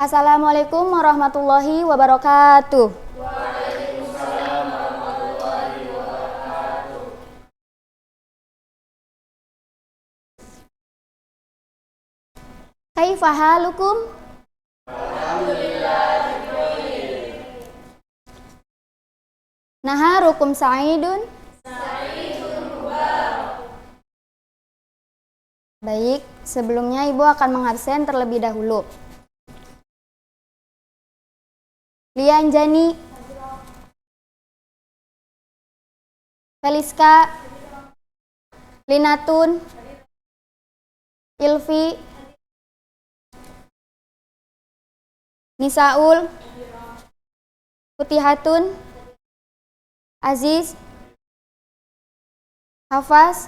Assalamualaikum warahmatullahi wabarakatuh. Waalaikumsalam warahmatullahi wabarakatuh. Kaifa halukum? Alhamdulillah bikhair. Naharukum sa'idun? Sa'idun mubarak. Baik, sebelumnya Ibu akan mengabsen terlebih dahulu. Lianjani, Feliska, Linatun, Ilfi, Nisaul, Putihatun, Aziz, Hafaz,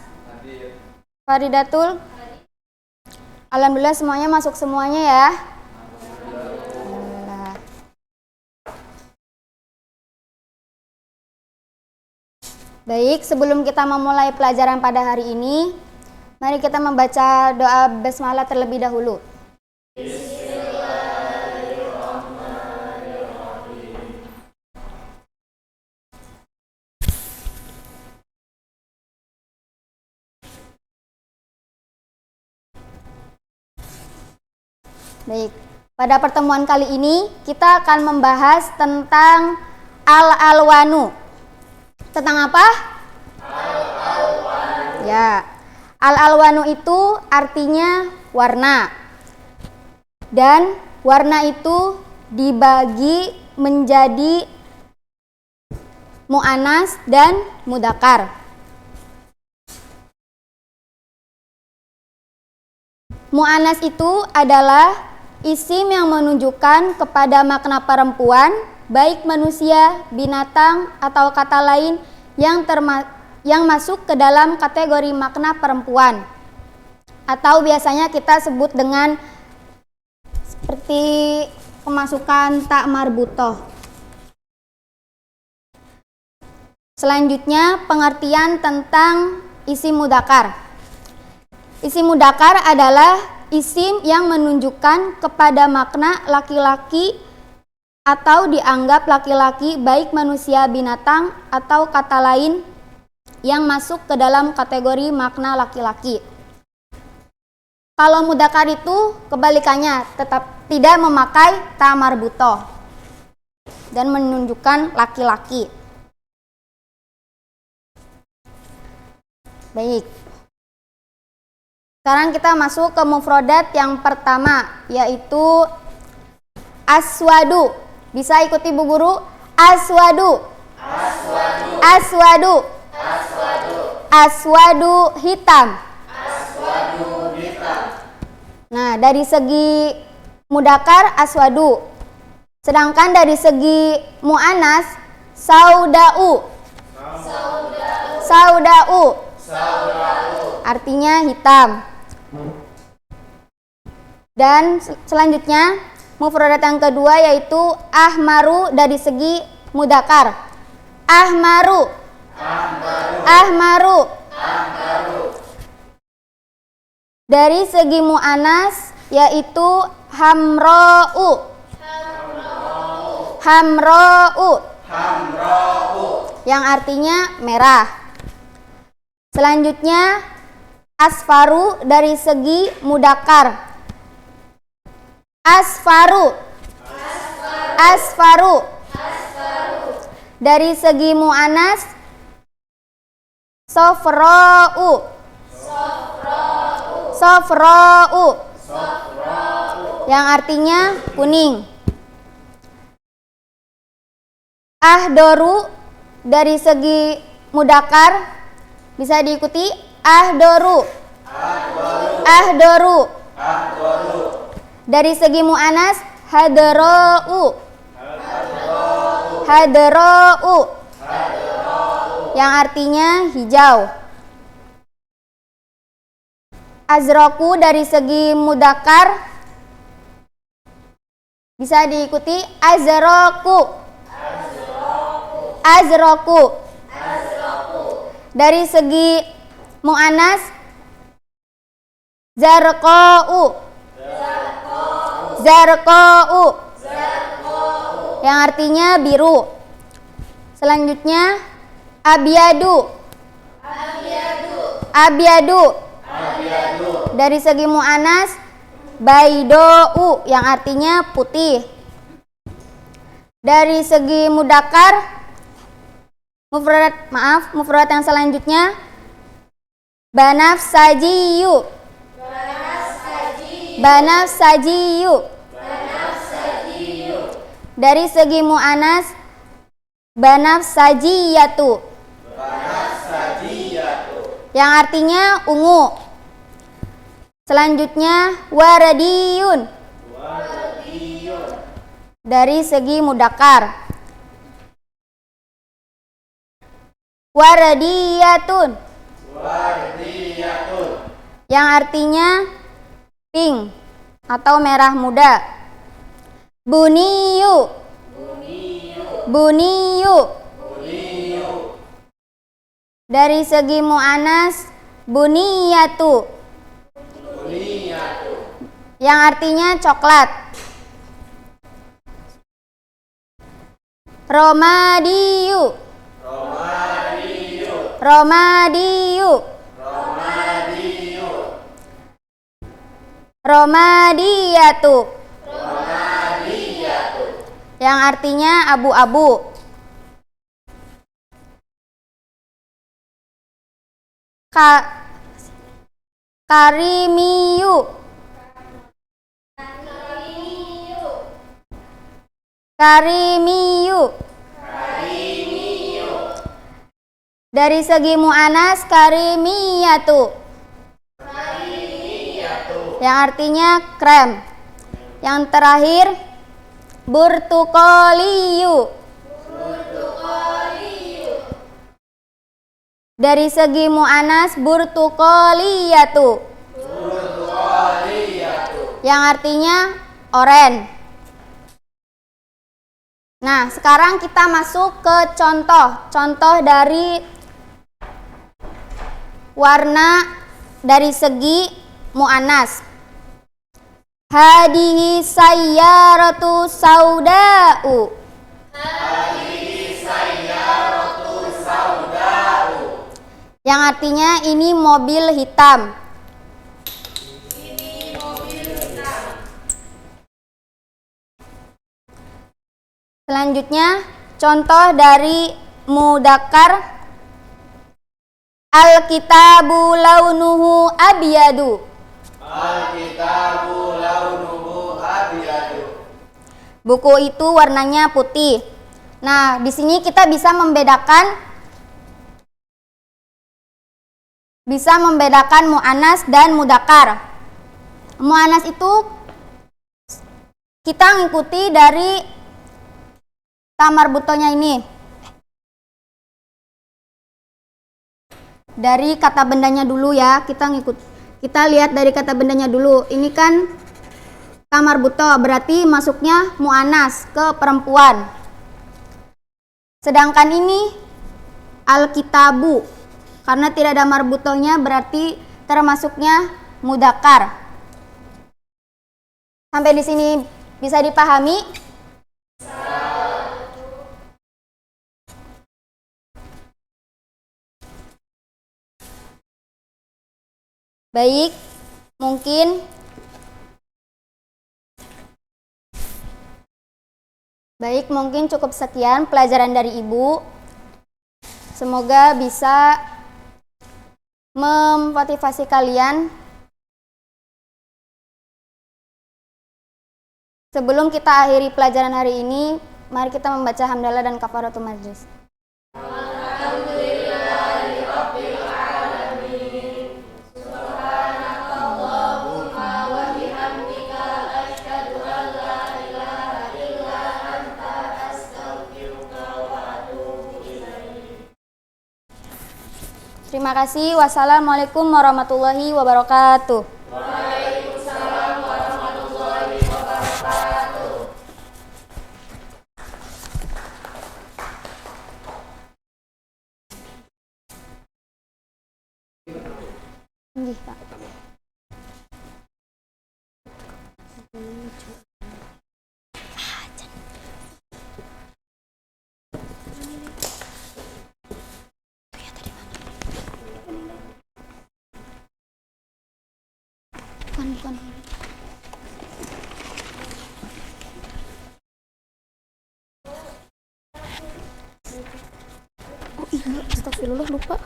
Faridatul. Alhamdulillah semuanya masuk semuanya ya. Alhamdulillah. Baik, sebelum kita memulai pelajaran pada hari ini, mari kita membaca doa basmalah terlebih dahulu. Baik, pada pertemuan kali ini kita akan membahas tentang al-alwanu. Tentang apa? Al-alwanu. Ya, al-alwanu itu artinya warna. Dan warna itu dibagi menjadi mu'anas dan mudzakkar. Mu'anas itu adalah isim yang menunjukkan kepada makna perempuan, baik manusia, binatang, atau kata lain yang masuk ke dalam kategori makna perempuan. Atau biasanya kita sebut dengan seperti pemasukan tak marbutoh. Selanjutnya pengertian tentang isim mudzakkar. Isim mudzakkar adalah isim yang menunjukkan kepada makna laki-laki atau dianggap laki-laki, baik manusia, binatang, atau kata lain yang masuk ke dalam kategori makna laki-laki. Kalau mudzakkar itu kebalikannya, tetap tidak memakai ta marbutoh dan menunjukkan laki-laki. Baik. Sekarang kita masuk ke mufrodat yang pertama, yaitu aswadu. Bisa ikuti Bu Guru? Aswadu. Aswadu. Aswadu. Aswadu. Aswadu hitam. Aswadu hitam. Nah, dari segi mudzakkar aswadu. Sedangkan dari segi mu'anas saudau. Saudau. Saudau. Saudau. Artinya hitam. Dan selanjutnya mufradat yang kedua yaitu ahmaru dari segi mudzakkar. Ahmaru. Ahmaru. Ahmaru. Ahmaru. Dari segi mu'anas yaitu hamra'u. Hamra'u. Hamra'u. Hamra'u. Yang artinya merah. Selanjutnya asfaru dari segi mudzakkar. Asfaru. Asfaru. Asfaru. Dari segi mu'anas sofra'u. Sofra'u. Sofra'u. Sofra'u. Yang artinya kuning. Ahdoru dari segi mudzakkar bisa diikuti ahdoru. Ahdoru. Ahdoru. Ahdoru. Dari segi mu'anas hadra'u. Hadra'u. Hadra'u. Hadra'u. Yang artinya hijau. Azraku dari segi mudzakkar bisa diikuti azraku. Azraku. Azraku. Azraku. Dari segi mu'anas zarqa'u. Zarqa'u. Yang artinya biru. Selanjutnya abyadu. Abyadu. Dari segi mu'anas bayda'u yang artinya putih. Dari segi mudzakkar mufrad yang selanjutnya banafsajiyu. Banafsajiyu. Dari segi mu'anas banafsajiyatu. Yang artinya ungu. Selanjutnya waradiyun. Dari segi mudzakkar waradiyatun. Yang artinya pink atau merah muda. Buniyu. Buniyu. Dari segi mu'anas buniyatu. Yang artinya coklat. Romadiyu. Romadiyu. Romadiyatu. Yang artinya abu-abu. Karimiyu. Karimiyu. Dari segi mu'anas karimiyatu. Yang artinya krem. Yang terakhir burtuqaliyu. Dari segi mu'anas burtuqaliyatu. Yang artinya oren. Nah, sekarang kita masuk ke contoh dari warna dari segi mu'anas. Hadihi sayyaratu sauda'u. Yang artinya ini mobil hitam. Selanjutnya contoh dari mudzakkar. Al-kitabu launuhu abyadu. Al-kitabu launuhu abyadu. Buku itu warnanya putih. Nah, di sini kita bisa membedakan mu'anas dan mudzakkar. Mu'anas itu kita ngikuti dari tamar butonya ini. Dari kata bendanya dulu ya, kita lihat dari kata bendanya dulu. Ini kan tamar buto, berarti masuknya mu'anas ke perempuan. Sedangkan ini al-kitabu, karena tidak ada marbutonya berarti termasuknya mudzakkar. Sampai di sini bisa dipahami? Baik, mungkin cukup sekian pelajaran dari Ibu. Semoga bisa memotivasi kalian. Sebelum kita akhiri pelajaran hari ini, mari kita membaca hamdalah dan kafaratul majlis. Terima kasih. Wassalamualaikum warahmatullahi wabarakatuh. Waalaikumsalam warahmatullahi wabarakatuh. Nggih, Pak. Bukan. Oh iya, astagfirullah lupa.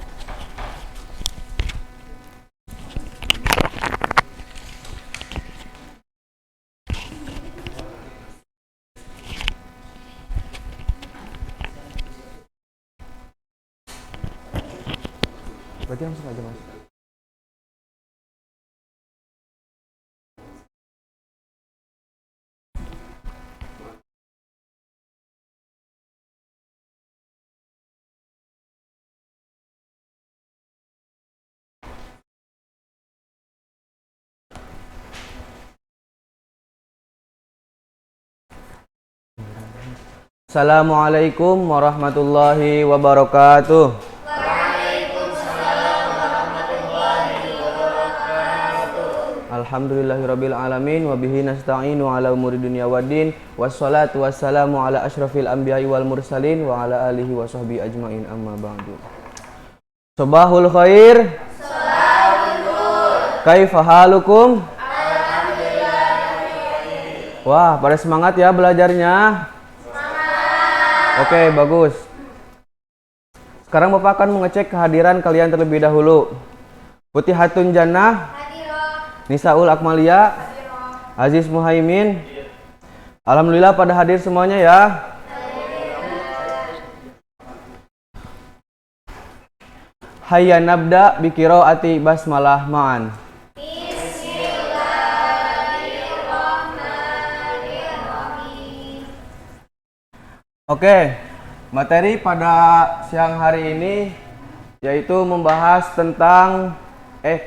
Berarti langsung aja mas. Assalamualaikum warahmatullahi wabarakatuh. Alhamdulillahirabbil alamin wa bihi nasta'inu ala umuri dunya waddin wassalatu wassalamu ala asyrafil anbiya'i wal mursalin wa ala alihi wa sahbihi ajmain amma ba'du. Sabahul khair. Kaifa halukum? Wah, pada semangat ya belajarnya. Oke, bagus. Sekarang Bapak akan mengecek kehadiran kalian terlebih dahulu. Putihatun Jannah, Nisaul Akmalia, Aziz Muhaimin. Alhamdulillah pada hadir semuanya ya. Hayya nabda bi qiraati basmalah ma'an. Oke, materi pada siang hari ini yaitu membahas tentang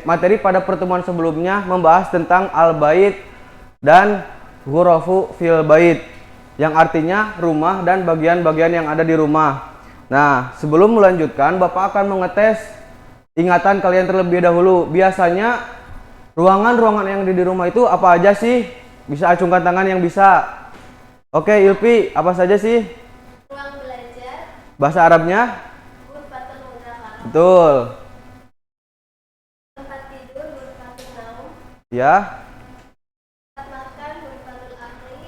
materi pada pertemuan sebelumnya membahas tentang al-bait dan ghurafu fil bait, yang artinya rumah dan bagian-bagian yang ada di rumah. Nah, sebelum melanjutkan, Bapak akan mengetes ingatan kalian terlebih dahulu. Biasanya ruangan-ruangan yang ada di rumah itu apa aja sih? Bisa acungkan tangan yang bisa. Oke, Ilpi, apa saja sih? Ruang belajar. Bahasa Arabnya? Ghurfatul mudzakkar. Betul. Tempat tidur ghurfatul naum. Ya. Tempat makan ghurfatul akli.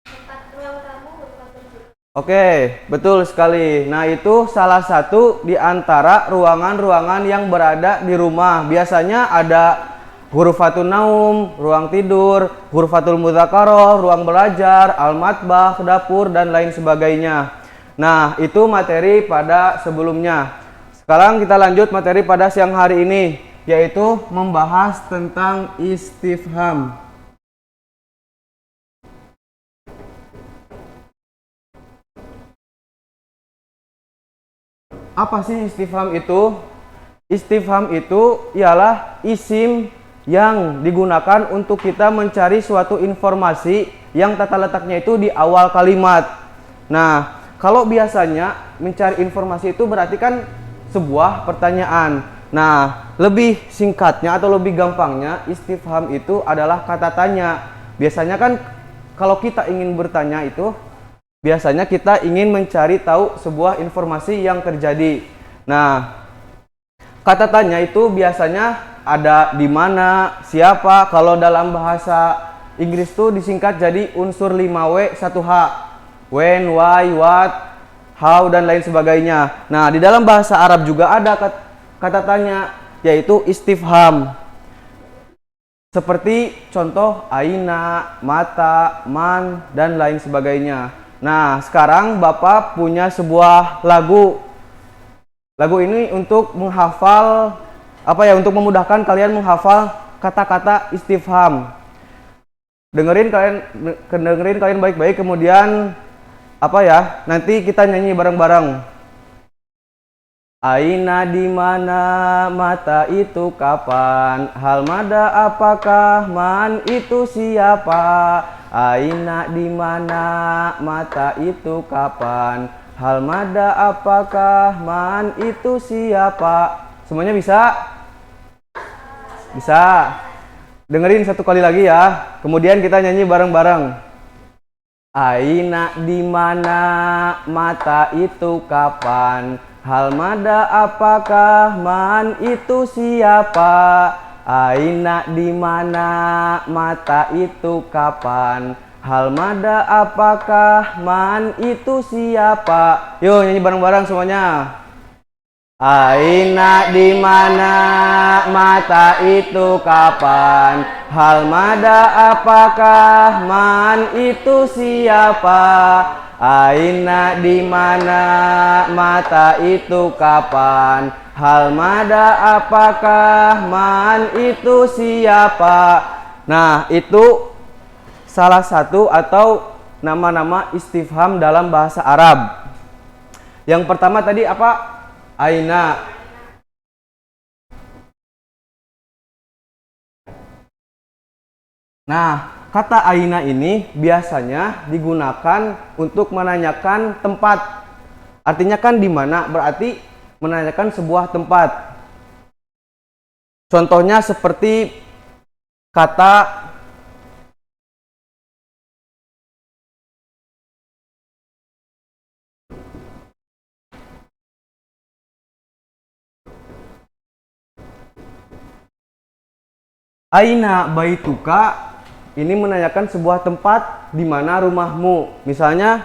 Tempat ruang tamu ghurfatul julus. Oke, betul sekali. Nah, itu salah satu di antara ruangan-ruangan yang berada di rumah. Biasanya ada ghurfatul naum, ruang tidur, ghurfatul mudzakkar, ruang belajar, al-matbah, dapur, dan lain sebagainya. Nah, itu materi pada sebelumnya. Sekarang kita lanjut materi pada siang hari ini, yaitu membahas tentang istifham. Apa sih istifham itu? Istifham itu ialah isim yang digunakan untuk kita mencari suatu informasi yang tata letaknya itu di awal kalimat. Nah, kalau biasanya mencari informasi itu berarti kan sebuah pertanyaan. Nah, lebih singkatnya atau lebih gampangnya, istifham itu adalah kata tanya. Biasanya kan kalau kita ingin bertanya itu, biasanya kita ingin mencari tahu sebuah informasi yang terjadi. Nah, kata tanya itu biasanya ada di mana, siapa. Kalau dalam bahasa Inggris tuh disingkat jadi unsur 5W 1H. When, why, what, how, dan lain sebagainya. Nah, di dalam bahasa Arab juga ada kata tanya, yaitu istifham. Seperti contoh aina, mata, man, dan lain sebagainya. Nah, sekarang Bapak punya sebuah lagu. Lagu ini untuk menghafal untuk memudahkan kalian menghafal kata-kata istifham. Dengerin kalian baik-baik, kemudian nanti kita nyanyi bareng-bareng. Aina di mana, mata itu kapan, hal mada apakah, man itu siapa. Aina di mana, mata itu kapan, hal mada apakah, man itu siapa. Semuanya bisa? Bisa. Dengerin satu kali lagi ya. Kemudian kita nyanyi bareng-bareng. Aina di mana, mata itu kapan, hal mada apakah, man itu siapa. Aina di mana, mata itu kapan, hal mada apakah, man itu siapa. Yuk nyanyi bareng-bareng semuanya. Aina di mana, mata itu kapan, hal mada apakah, man itu siapa. Aina di mana, mata itu kapan, hal mada apakah, man itu siapa. Nah, itu salah satu atau nama-nama istifham dalam bahasa Arab. Yang pertama tadi apa? Aina. Nah, kata aina ini biasanya digunakan untuk menanyakan tempat. Artinya kan di mana, berarti menanyakan sebuah tempat. Contohnya seperti kata Aina baituka, ini menanyakan sebuah tempat di mana rumahmu. Misalnya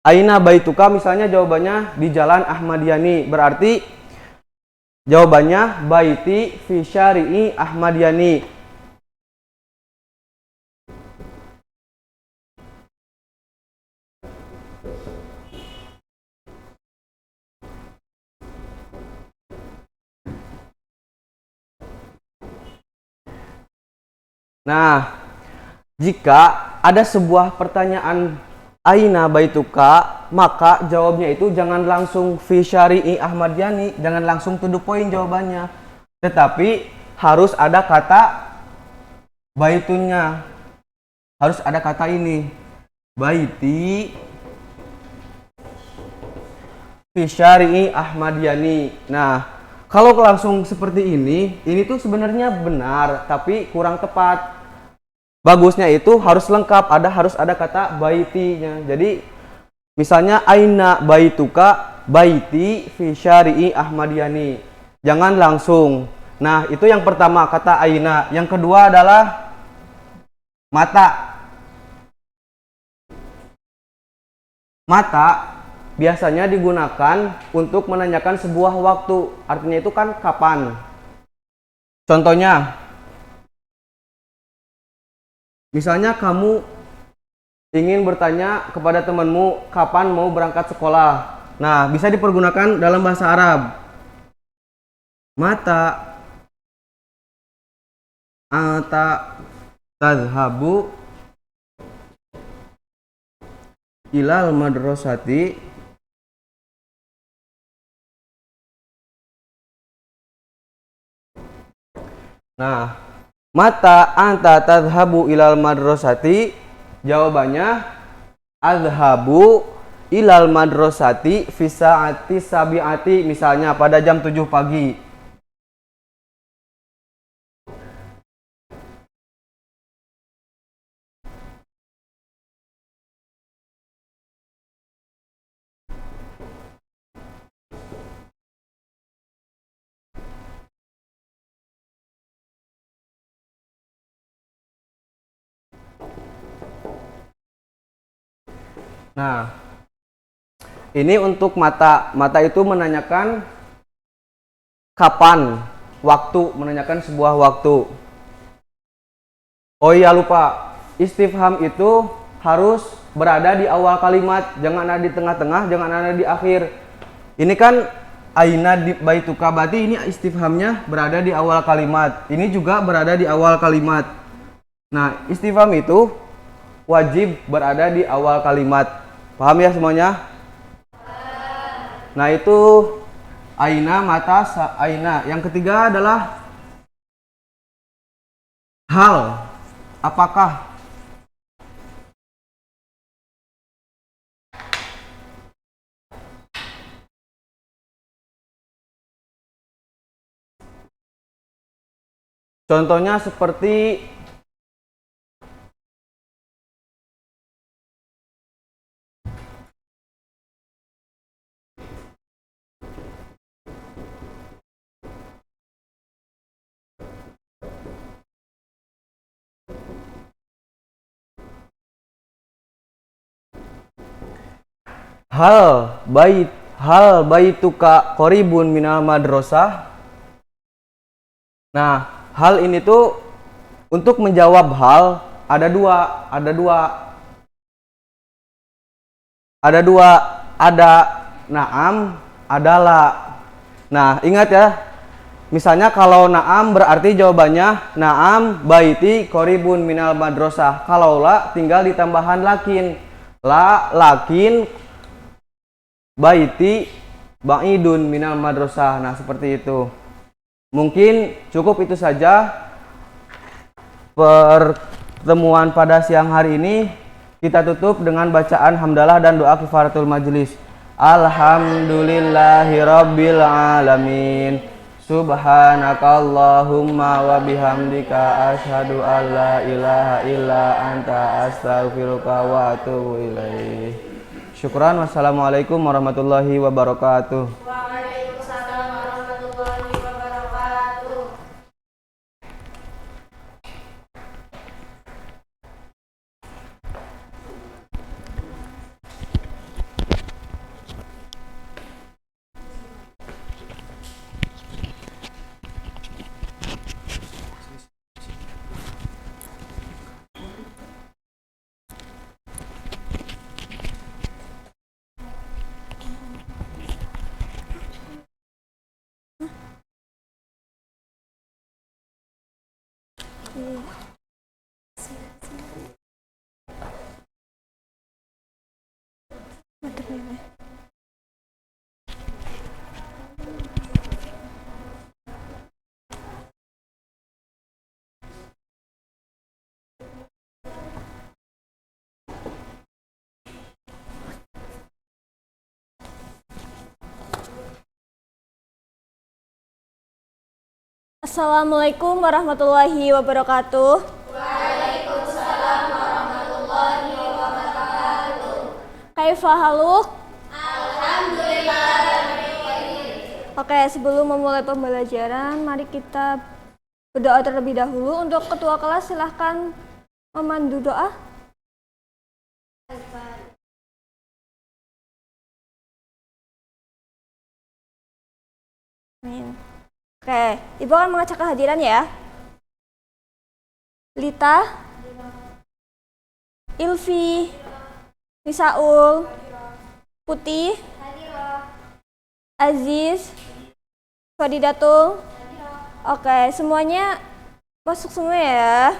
Aina baituka, misalnya jawabannya di Jalan Ahmadiyani, berarti jawabannya baiti fi syari'i Ahmadiyani. Nah, jika ada sebuah pertanyaan Aina baituka, maka jawabnya itu jangan langsung fi syari'i Ahmadiyani, jangan langsung to the point jawabannya. Tetapi harus ada kata baitunya. Harus ada kata ini. Baiti fi syari'i Ahmadiyani. Nah, kalau langsung seperti ini tuh sebenarnya benar, tapi kurang tepat. Bagusnya itu harus lengkap, harus ada kata baitinya. Jadi misalnya aina baituka, baiti fi syari'i Ahmadiyani. Jangan langsung. Nah, itu yang pertama kata aina. Yang kedua adalah mata. Mata biasanya digunakan untuk menanyakan sebuah waktu. Artinya itu kan kapan. Contohnya, misalnya kamu ingin bertanya kepada temanmu kapan mau berangkat sekolah. Nah, bisa dipergunakan dalam bahasa Arab. Mata anta tadhabu ilal madrasati Nah, mata anta tadhabu ilal madrasati, jawabannya adhabu ilal madrasati fi sa'ati sabi'ati, misalnya pada jam 7 pagi. Nah, ini untuk mata. Mata itu menanyakan kapan, waktu, menanyakan sebuah waktu. Oh iya lupa, istifham itu harus berada di awal kalimat, jangan ada di tengah-tengah, jangan ada di akhir. Ini kan aina di baituka, berarti ini istifhamnya berada di awal kalimat. Ini juga berada di awal kalimat. Nah, istifham itu wajib berada di awal kalimat. Paham ya semuanya? Nah, itu aina, mata, aina. Yang ketiga adalah hal. Apakah? Contohnya seperti hal baituka qoribun minal madrasah. Nah, hal ini tuh untuk menjawab hal ada dua, ada na'am, ada la. Nah, ingat ya. Misalnya kalau na'am berarti jawabannya na'am baiti qoribun minal madrasah. Kalau la tinggal ditambahan lakin. La lakin baiti ba'idun minal madrasah. Nah, seperti itu. Mungkin cukup itu saja pertemuan pada siang hari ini. Kita tutup dengan bacaan hamdalah dan doa kifaratul majlis. Alhamdulillahirabbil alamin. Subhanakallahumma wa bihamdika asyhadu an la ilaha illa anta astaghfiruka wa atubu ilaih. Syukran. Wassalamualaikum warahmatullahi wabarakatuh. Waalaikumsalam warahmatullahi wabarakatuh. Assalamualaikum warahmatullahi wabarakatuh. Waalaikumsalam warahmatullahi wabarakatuh. Kaifa haluk? Alhamdulillah. Oke, sebelum memulai pembelajaran, mari kita berdoa terlebih dahulu. Untuk ketua kelas silahkan memandu doa. Amin. Oke, Ibu akan mengecek kehadiran ya. Lita, Ilvi, Misaul, Putih, Aziz, Fadidatul. Oke, semuanya masuk semua ya.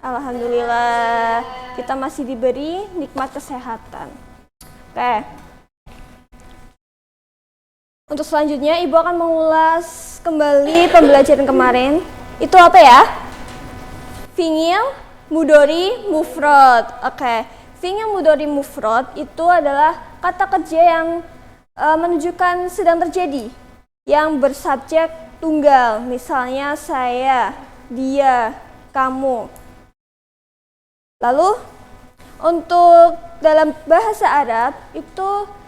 Alhamdulillah, kita masih diberi nikmat kesehatan. Oke. Untuk selanjutnya, Ibu akan mengulas kembali pembelajaran kemarin. Itu apa ya? Fi'il mudhari mufrad. Oke. Fi'il mudhari mufrad itu adalah kata kerja yang menunjukkan sedang terjadi, yang bersubjek tunggal. Misalnya saya, dia, kamu. Lalu untuk dalam bahasa Arab itu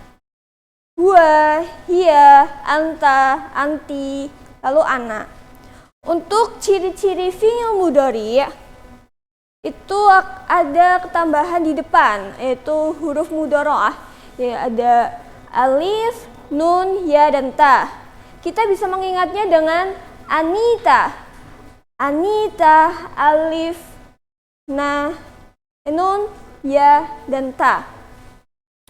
huwa, hiya, anta, anti, lalu ana. Untuk ciri-ciri fi'il mudhari itu ada ketambahan di depan, yaitu huruf mudhara'ah. Ya, ada alif, nun, ya, dan ta. Kita bisa mengingatnya dengan Anita. Anita, alif, na, nun, ya, dan ta.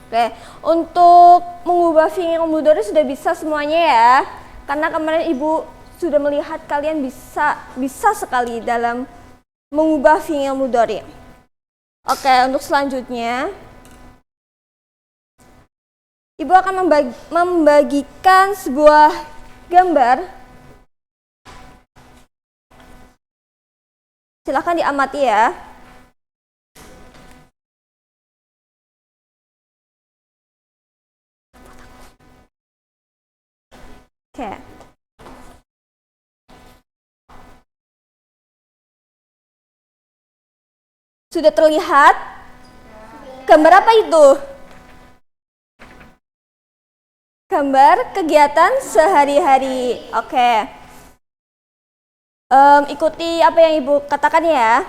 Oke, untuk mengubah fi'il mudhari sudah bisa semuanya ya. Karena kemarin Ibu sudah melihat kalian bisa sekali dalam mengubah fi'il mudhari. Oke, untuk selanjutnya Ibu akan membagikan sebuah gambar. Silakan diamati ya. Oke. Sudah terlihat? Gambar apa itu? Gambar kegiatan sehari-hari. Oke. Ikuti apa yang Ibu katakan ya.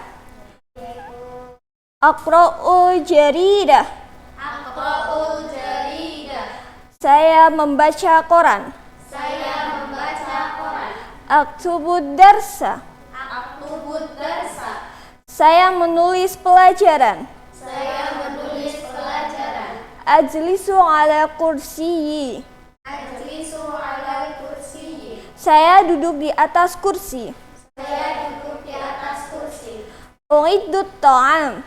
Aqra'ul jaridah. Aqra'ul jaridah. Saya membaca koran. Saya membaca koran. Aktubud darsa. Aktubud darsa. Saya menulis pelajaran. Saya menulis pelajaran. Ajlisu ala kursiyi. Ajlisu ala kursiyi. Saya duduk di atas kursi. Saya duduk di atas kursi. U'iddut ta'am.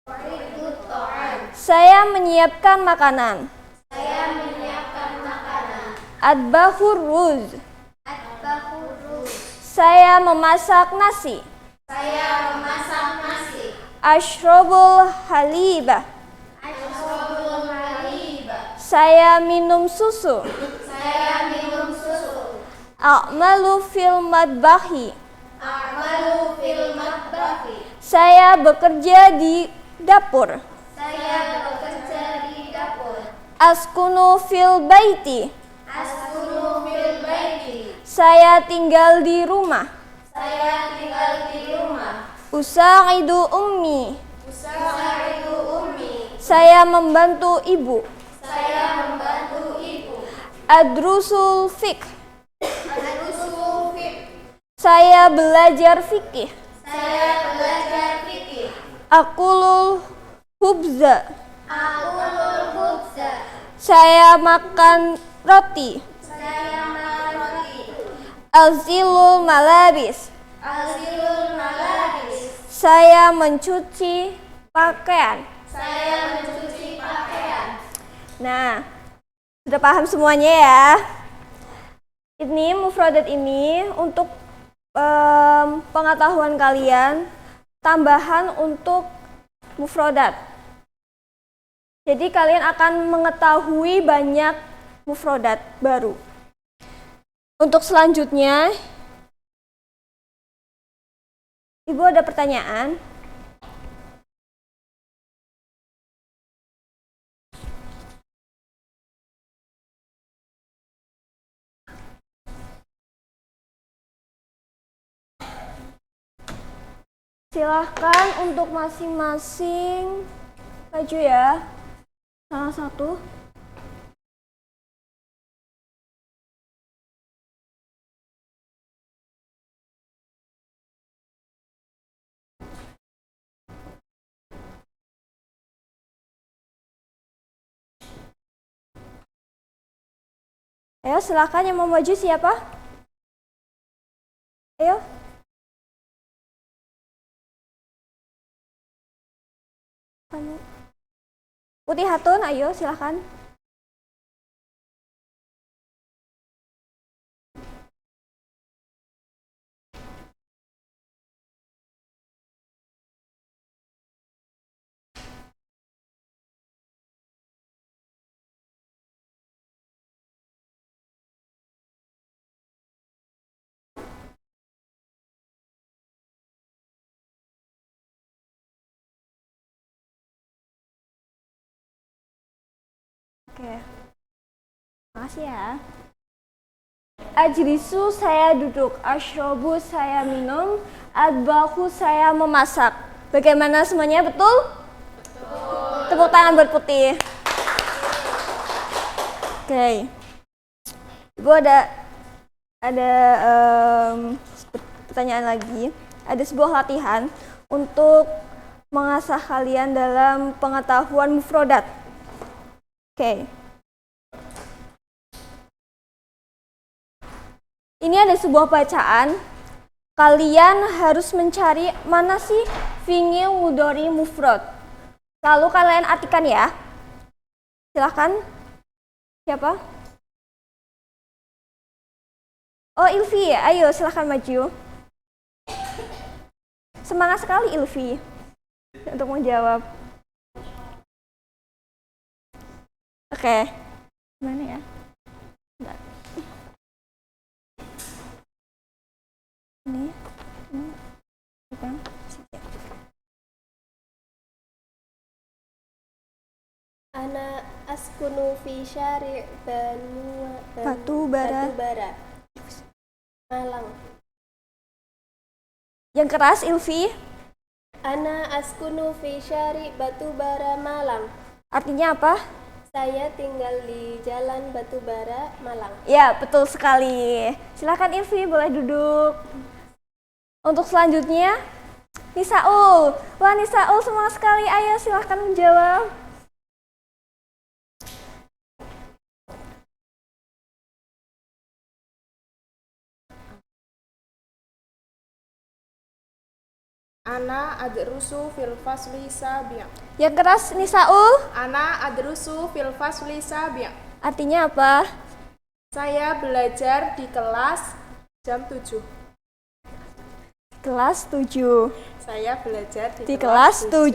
U'iddut ta'am. Saya menyiapkan makanan. Saya menyiapkan makanan. Adbahur ruz. Atbahur ruz. Saya memasak nasi. Saya memasak nasi. Ashrobul halibah. Ashrabul halibah. Saya minum susu. Saya minum susu. A'malu fil madbahi. A'malu fil matbahi. Saya bekerja di dapur. Saya bekerja di dapur. Askunu fil baiti. Askunu fil baiti. Saya tinggal di rumah. Saya tinggal di rumah. Usa'idu ummi. Usa'idu ummi. Saya membantu ibu. Saya membantu ibu. Adrusul fiqh. Adrusul fiqh. Saya belajar fikih. Saya belajar fikih. Akulul hubza. Akulul khubza. Saya makan roti. Saya makan roti. Alzilul malabis. Azilul malabis. Saya mencuci pakaian. Saya mencuci pakaian. Nah, sudah paham semuanya ya. Ini mufradat ini untuk pengetahuan kalian, tambahan untuk mufradat. Jadi kalian akan mengetahui banyak mufradat baru. Untuk selanjutnya, Ibu ada pertanyaan? Silahkan untuk masing-masing maju ya. Salah satu. Ayo silahkan yang mau maju siapa? Ayo. Putih Hatun, ayo silahkan. Oke, makasih ya. Ajlisu saya duduk, ashrobu saya minum, adbahu saya memasak. Bagaimana semuanya, betul? Betul. Tepuk tangan buat Putih. Oke, Ibu ada pertanyaan lagi. Ada sebuah latihan untuk mengasah kalian dalam pengetahuan mufrodat. Oke. Ini ada sebuah bacaan. Kalian harus mencari mana sih fi'il mudhari mufrad. Lalu kalian artikan ya. Silahkan. Siapa? Oh, Ilvi ya. Ayo silahkan maju. Semangat sekali Ilvi untuk menjawab. Oke, gimana ya? Bentar. Ini, pegang, sini. Ana askunu fi syari' Batu bara. Malang. Yang keras, Ilvi. Ana askunu fi syari' Batubara Malang. Artinya apa? Saya tinggal di Jalan Batubara, Malang. Ya, betul sekali. Silakan Ilvi, boleh duduk. Untuk selanjutnya, Nisaul. Wah, Nisaul semangat sekali. Ayo, silahkan menjawab. Ana adrusu fil fasli sabi'. Yang keras, Nisaul. Ana adrusu fil fasli sabi'. Artinya apa? Saya belajar di kelas jam 7. Kelas 7. Saya belajar Di kelas 7.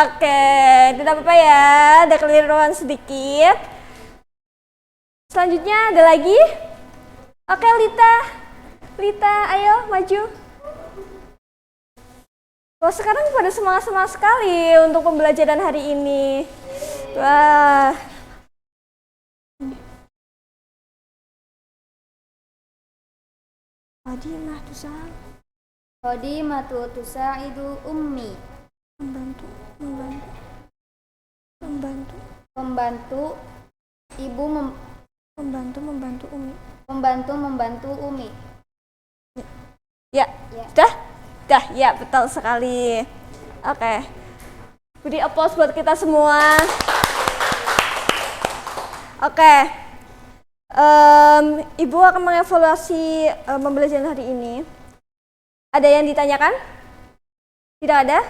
Oke, tidak apa-apa ya. Ada keliruan sedikit. Selanjutnya ada lagi? Oke, Lita. Lita, ayo maju. Wah, sekarang pada semangat-semangat sekali untuk pembelajaran hari ini. Wah. Khadimah Khadimatu tusa'idu ummi. membantu Pembantu ibu membantu Umi. Ya, sudah? Sudah, ya betul sekali. Oke. Beri aplaus buat kita semua. Oke. Ibu akan mengevaluasi pembelajaran hari ini. Ada yang ditanyakan? Tidak ada?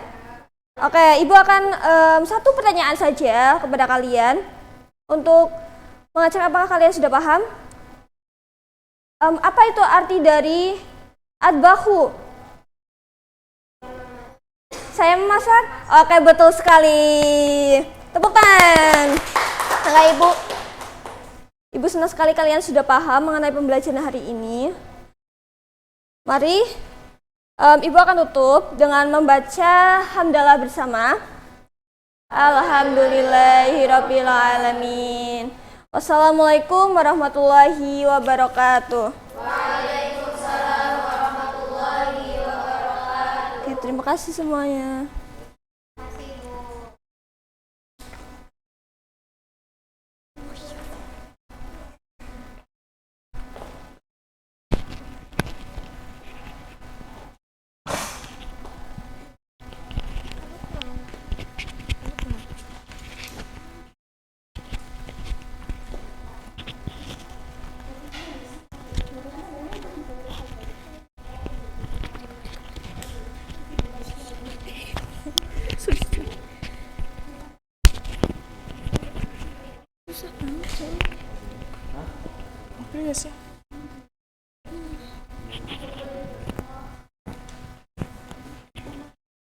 Oke, Ibu akan satu pertanyaan saja kepada kalian untuk mengecek apakah kalian sudah paham. Apa itu arti dari adbahu? Saya memasak? Oke, betul sekali. Tepuk tangan. Nah, Ibu. Ibu senang sekali kalian sudah paham mengenai pembelajaran hari ini. Mari, Ibu akan tutup dengan membaca hamdalah bersama. Alhamdulillahirabbil alamin. Wassalamualaikum warahmatullahi wabarakatuh. Waalaikumsalam warahmatullahi wabarakatuh. Oke, terima kasih semuanya.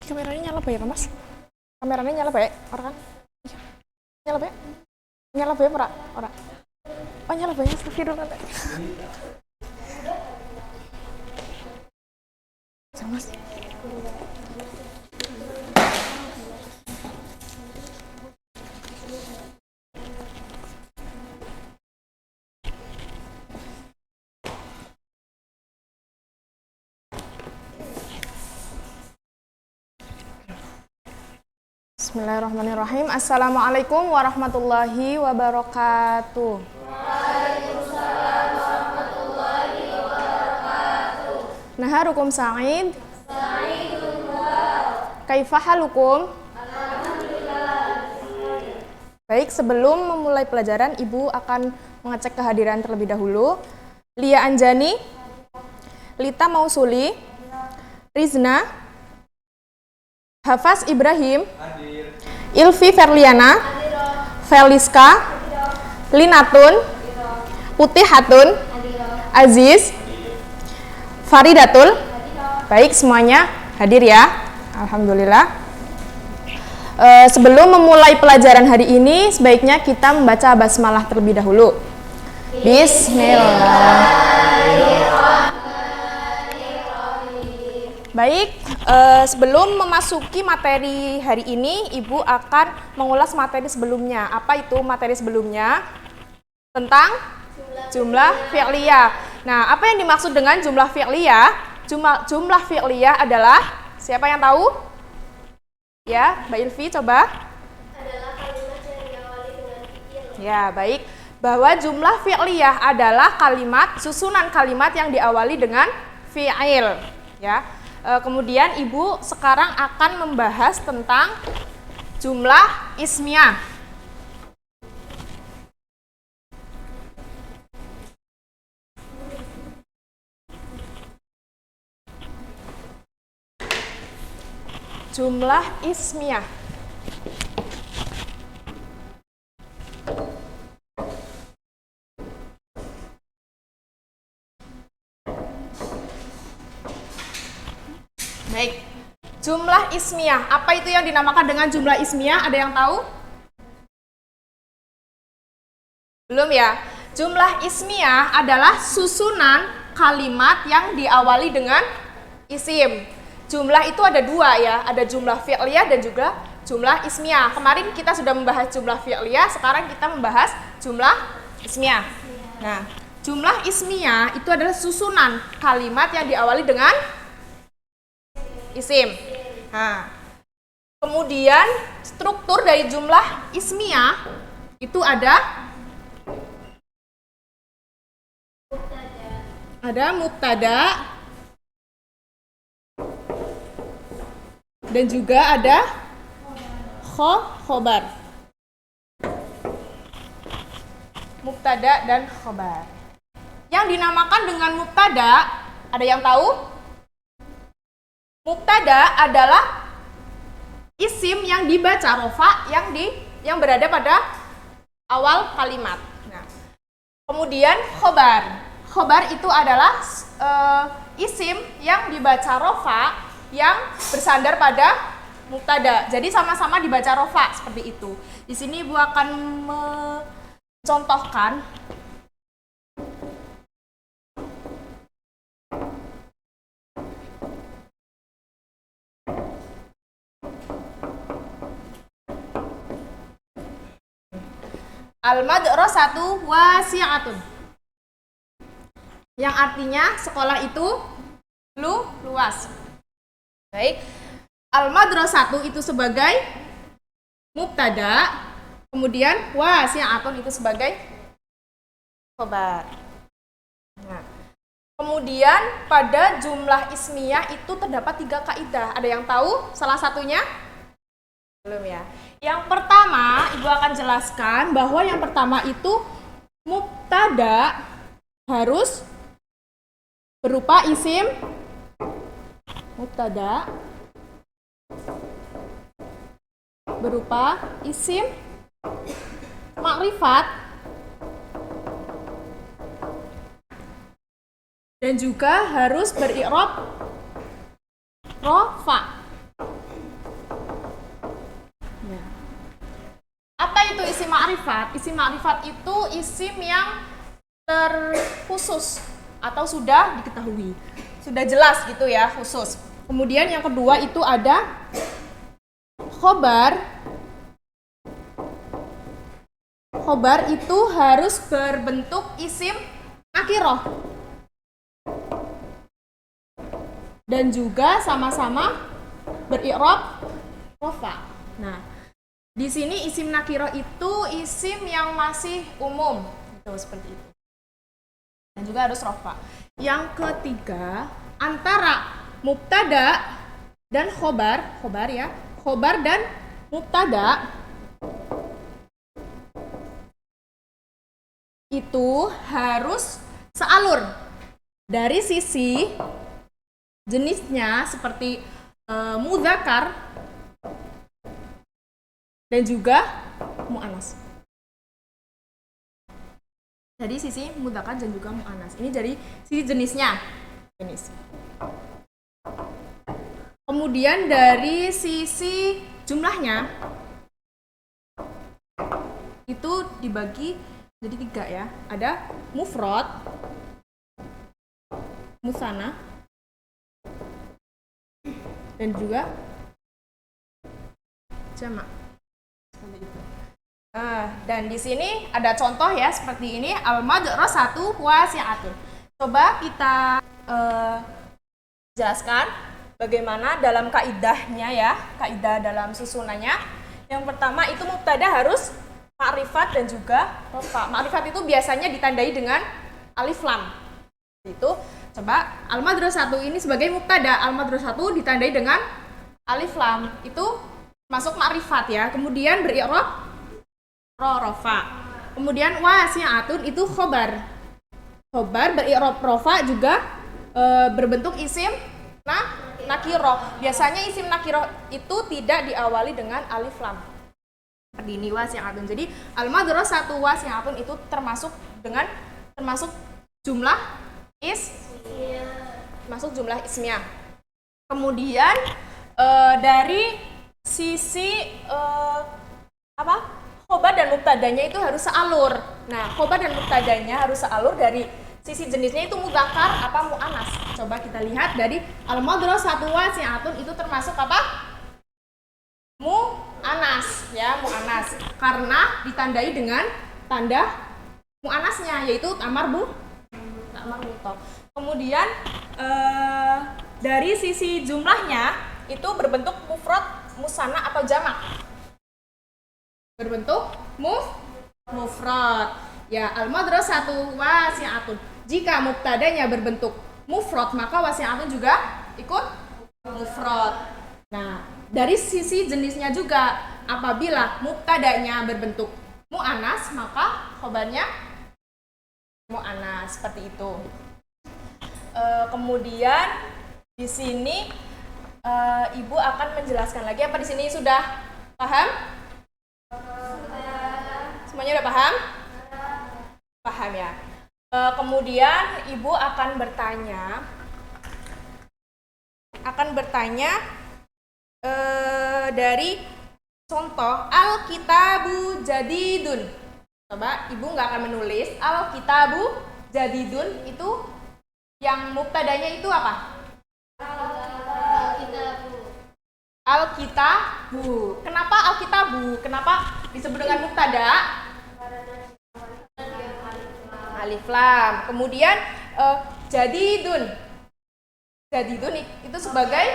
Kameranya nyala bae, Mas? Kameranya nyala bae, ora kan? Iya. Nyala bae? Nyala bae ora? Ora. Oh, nyala bae, astagfirullah. Mas. Bismillahirrahmanirrahim. Assalamualaikum warahmatullahi wabarakatuh. Waalaikumsalam warahmatullahi wabarakatuh. Naharukum sa'id. Sa'idun mubarak. Kaifa halukum? Alhamdulillah. Baik, sebelum memulai pelajaran, Ibu akan mengecek kehadiran terlebih dahulu. Lia Anjani, Lita Mausuli, Rizna, Hafaz Ibrahim, Ilvi Ferliana, Feliska, Linatun, Putihatun, Aziz, Faridatul. Baik, semuanya hadir ya. Alhamdulillah. Sebelum memulai pelajaran hari ini, sebaiknya kita membaca basmalah terlebih dahulu. Bismillahirrahmanirrahim. Baik, sebelum memasuki materi hari ini, Ibu akan mengulas materi sebelumnya. Apa itu materi sebelumnya? Tentang jumlah fi'liyah. Nah, apa yang dimaksud dengan jumlah fi'liyah? Jumlah fi'liyah adalah, siapa yang tahu? Ya, Mbak Ilvi coba. Adalah kalimat yang diawali dengan fi'il Ya, baik. Bahwa jumlah fi'liyah adalah kalimat, susunan kalimat yang diawali dengan fi'il. Ya. Kemudian Ibu sekarang akan membahas tentang jumlah ismiyah. Jumlah ismiyah. Baik, jumlah ismiyah. Apa itu yang dinamakan dengan jumlah ismiyah? Ada yang tahu? Belum ya? Jumlah ismiyah adalah susunan kalimat yang diawali dengan isim. Jumlah itu ada dua ya, ada jumlah fi'liyah dan juga jumlah ismiyah. Kemarin kita sudah membahas jumlah fi'liyah, sekarang kita membahas jumlah ismiyah. Nah, jumlah ismiyah itu adalah susunan kalimat yang diawali dengan isim. Nah, kemudian struktur dari jumlah ismiyah itu ada mubtada dan juga ada khobar. Mubtada dan khobar. Yang dinamakan dengan mubtada, ada yang tahu? Mubtada adalah isim yang dibaca rofa yang berada pada awal kalimat. Nah, kemudian khobar. Khobar itu adalah isim yang dibaca rofa yang bersandar pada mubtada. Jadi sama-sama dibaca rofa seperti itu. Di sini Ibu akan mencontohkan al-madrasatu wasi'atun, yang artinya sekolah itu luas. Baik, al-madrasatu itu sebagai mubtada, kemudian wasi'atun itu sebagai khobar. Nah, kemudian pada jumlah ismiyah itu terdapat 3 kaidah. Ada yang tahu salah satunya? Belum ya? Yang pertama, Ibu akan jelaskan bahwa yang pertama itu mubtada harus berupa isim mubtada berupa isim makrifat dan juga harus beri'rab rofa. Apa itu isim ma'rifat? Isim ma'rifat itu isim yang terkhusus atau sudah diketahui, sudah jelas gitu ya, khusus. Kemudian yang kedua itu ada khobar. Khobar itu harus berbentuk isim nakirah dan juga sama-sama beri'rab rofa. Nah, di sini isim nakirah itu isim yang masih umum, gitu, seperti itu. Dan juga harus rofa. Yang ketiga, antara mubtada dan khobar ya, khobar dan mubtada itu harus sealur dari sisi jenisnya seperti mudzakkar dan juga mu'annas. Jadi sisi mudzakkar dan juga mu'annas. Ini dari sisi jenisnya. Kemudian dari sisi jumlahnya itu dibagi jadi 3 ya. Ada mufrad, musanna, dan juga jamak. Seperti itu. Dan di sini ada contoh ya seperti ini, al-madrasatu wasi'atun. Coba kita jelaskan bagaimana dalam kaidahnya ya, kaidah dalam susunannya. Yang pertama itu mubtada harus ma'rifat dan juga rofa. Ma'rifat itu biasanya ditandai dengan alif lam. Itu coba al-madrasatu ini sebagai mubtada, al-madrasatu ditandai dengan alif lam. Itu masuk ma'rifat ya. Kemudian beri'rab rofa. Kemudian wasi'atun itu khobar. Khobar beri'rab rofa juga berbentuk isim nakiroh. Biasanya isim nakiroh itu tidak diawali dengan alif lam. Seperti ini wasi'atun. Jadi al-madrasatu wasi'atun itu termasuk jumlah jumlah ismiyah. Kemudian dari sisi khobar dan mubtadanya itu harus sealur. Nah, khobar dan mubtadanya harus sealur. Dari sisi jenisnya itu mudzakkar apa mu'annas. Coba kita lihat dari al-madrasatu wasi'atun itu termasuk apa? Mu'annas ya, mu'annas. Karena ditandai dengan tanda mu'annasnya yaitu ta'marbu. Kemudian dari sisi jumlahnya itu berbentuk mufrad, musanna atau jamak. Berbentuk mufrad. Ya, al-madrasatu wasi'atun. Jika mubtadanya berbentuk mufrad, maka wasi'atun juga ikut mufrad. Nah, dari sisi jenisnya juga, apabila mubtadanya berbentuk mu'annas, maka khobarnya mu'annas, seperti itu. Kemudian di sini Ibu akan menjelaskan lagi. Apa di sini sudah paham? Semuanya udah paham? Paham ya. Kemudian Ibu akan bertanya dari contoh al-kitabu jadidun. Coba Ibu nggak akan menulis al-kitabu jadidun itu yang mubtadanya itu apa? Al-kitabu. Kenapa al-kitabu? Kenapa disebut dengan mubtada? Alif lam. Kemudian jadidun. Jadidun itu sebagai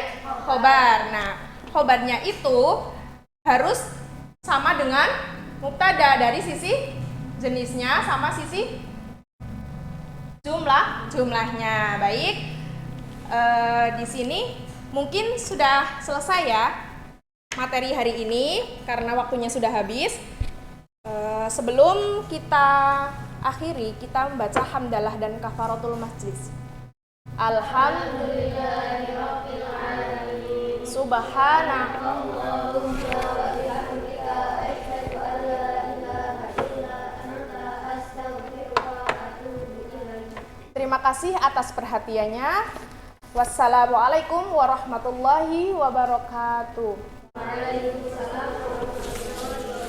khobar. Nah, khobarnya itu harus sama dengan mubtada dari sisi jenisnya sama sisi jumlahnya. Baik. Di sini mungkin sudah selesai ya materi hari ini karena waktunya sudah habis. Sebelum kita akhiri, kita membaca hamdalah dan kafaratul majlis. Alhamdulillahirabbil alamin. Subhanakallahumma wa bihamdika asyhadu an la ilaha illa anta astaghfiruka wa atubu ilaik. Terima kasih atas perhatiannya. Wassalamualaikum warahmatullahi wabarakatuh. Waalaikumsalam warahmatullahi wabarakatuh.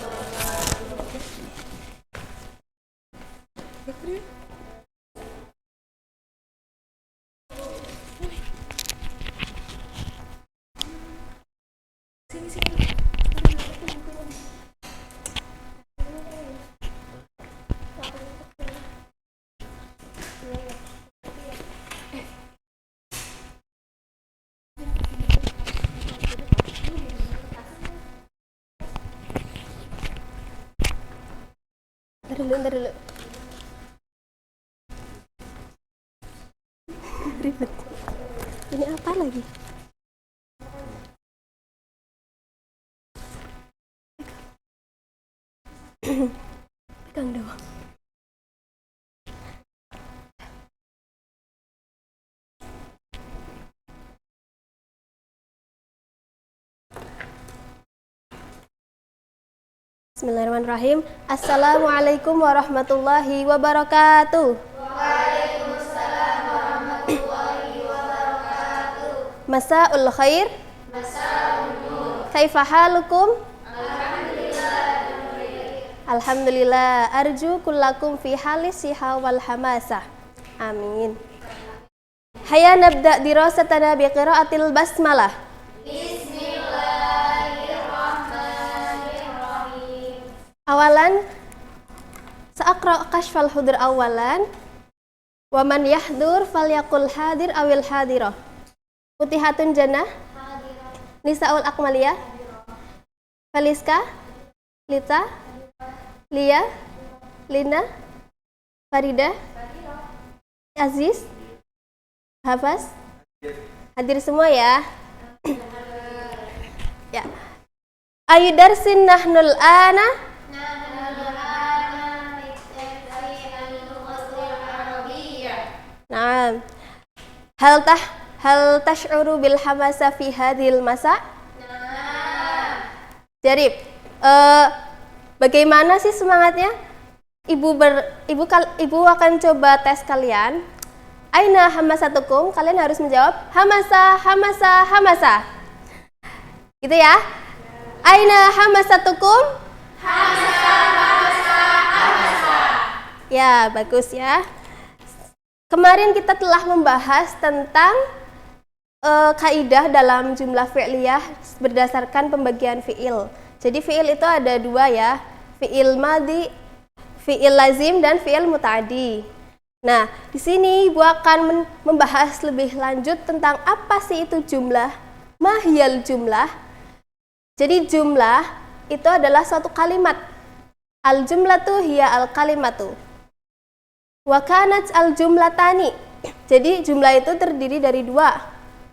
Ntar dulu. Ribet. Ini apa lagi? Pegang doang. Bismillahirrahmanirrahim. Assalamualaikum warahmatullahi wabarakatuh. Waalaikumsalam warahmatullahi wabarakatuh. Masa'ul khair. Masa'ul nur. Kaifa halukum? Alhamdulillah. Alhamdulillah. Arju kullakum fi halis siha wal hamasah. Amin. Hayya nabda dirasatana bi qiraatil basmalah. Awalan sa'aqra kashfal hudur awalan wa man yahdur falyaqul hadir awil hadirah. Putihatun jannah Nisaul akmaliyah Faliska Lita Lia, Lina, Farida, Aziz, Hafaz, hadir semua ya. Ya. Ayu darsin nahnul ana. Nah, hal tash'uru bil hamasa fi hadhil masa? Jarib, bagaimana sih semangatnya? Ibu akan coba tes kalian. Aina hamasatukum? Kalian harus menjawab hamasa, hamasa, hamasa. Gitu ya? Aina hamasatukum? Hamasa, hamasa, hamasa. Ya, bagus ya. Kemarin kita telah membahas tentang kaidah dalam jumlah fi'liyah berdasarkan pembagian fi'il. Jadi fi'il itu ada dua ya, fi'il madhi, fi'il lazim, dan fi'il muta'addi. Nah, di sini Ibu akan membahas lebih lanjut tentang apa sih itu jumlah, mahiyal jumlah. Jadi jumlah itu adalah suatu kalimat. Al-jumlatu hiya al-kalimatu. Wa kanat al-jumlatani. Jadi jumlah itu terdiri dari dua.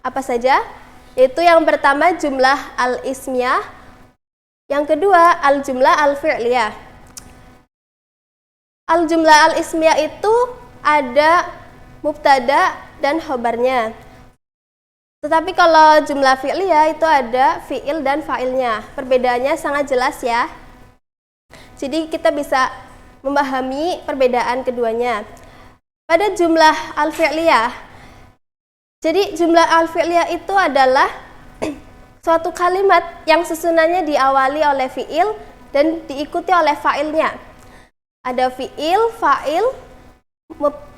Apa saja? Yaitu yang pertama jumlah al-ismiyah, yang kedua al-jumlah al-fi'liyah. Al-jumlah al-ismiyah itu ada mubtada dan khobarnya. Tetapi kalau jumlah fi'liyah itu ada fi'il dan fa'ilnya. Perbedaannya sangat jelas ya. Jadi kita bisa memahami perbedaan keduanya. Pada jumlah al-fi'liyah, jadi jumlah al-fi'liyah itu adalah suatu kalimat yang susunannya diawali oleh fi'il dan diikuti oleh fa'ilnya. Ada fi'il, fa'il,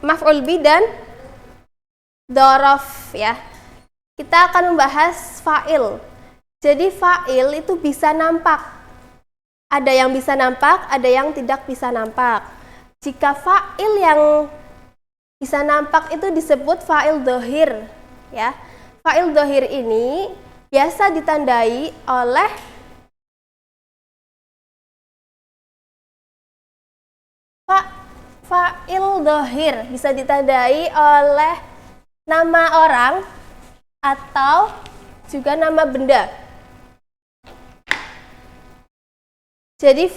maf'ul bi, dan dzaraf ya. Kita akan membahas fa'il. Jadi fa'il itu bisa nampak. Ada yang bisa nampak, ada yang tidak bisa nampak. Jika fa'il yang bisa nampak itu disebut fa'il dhohir ya. Fa'il dhohir ini biasa ditandai oleh fa'il dhohir, bisa ditandai oleh nama orang atau juga nama benda. Jadi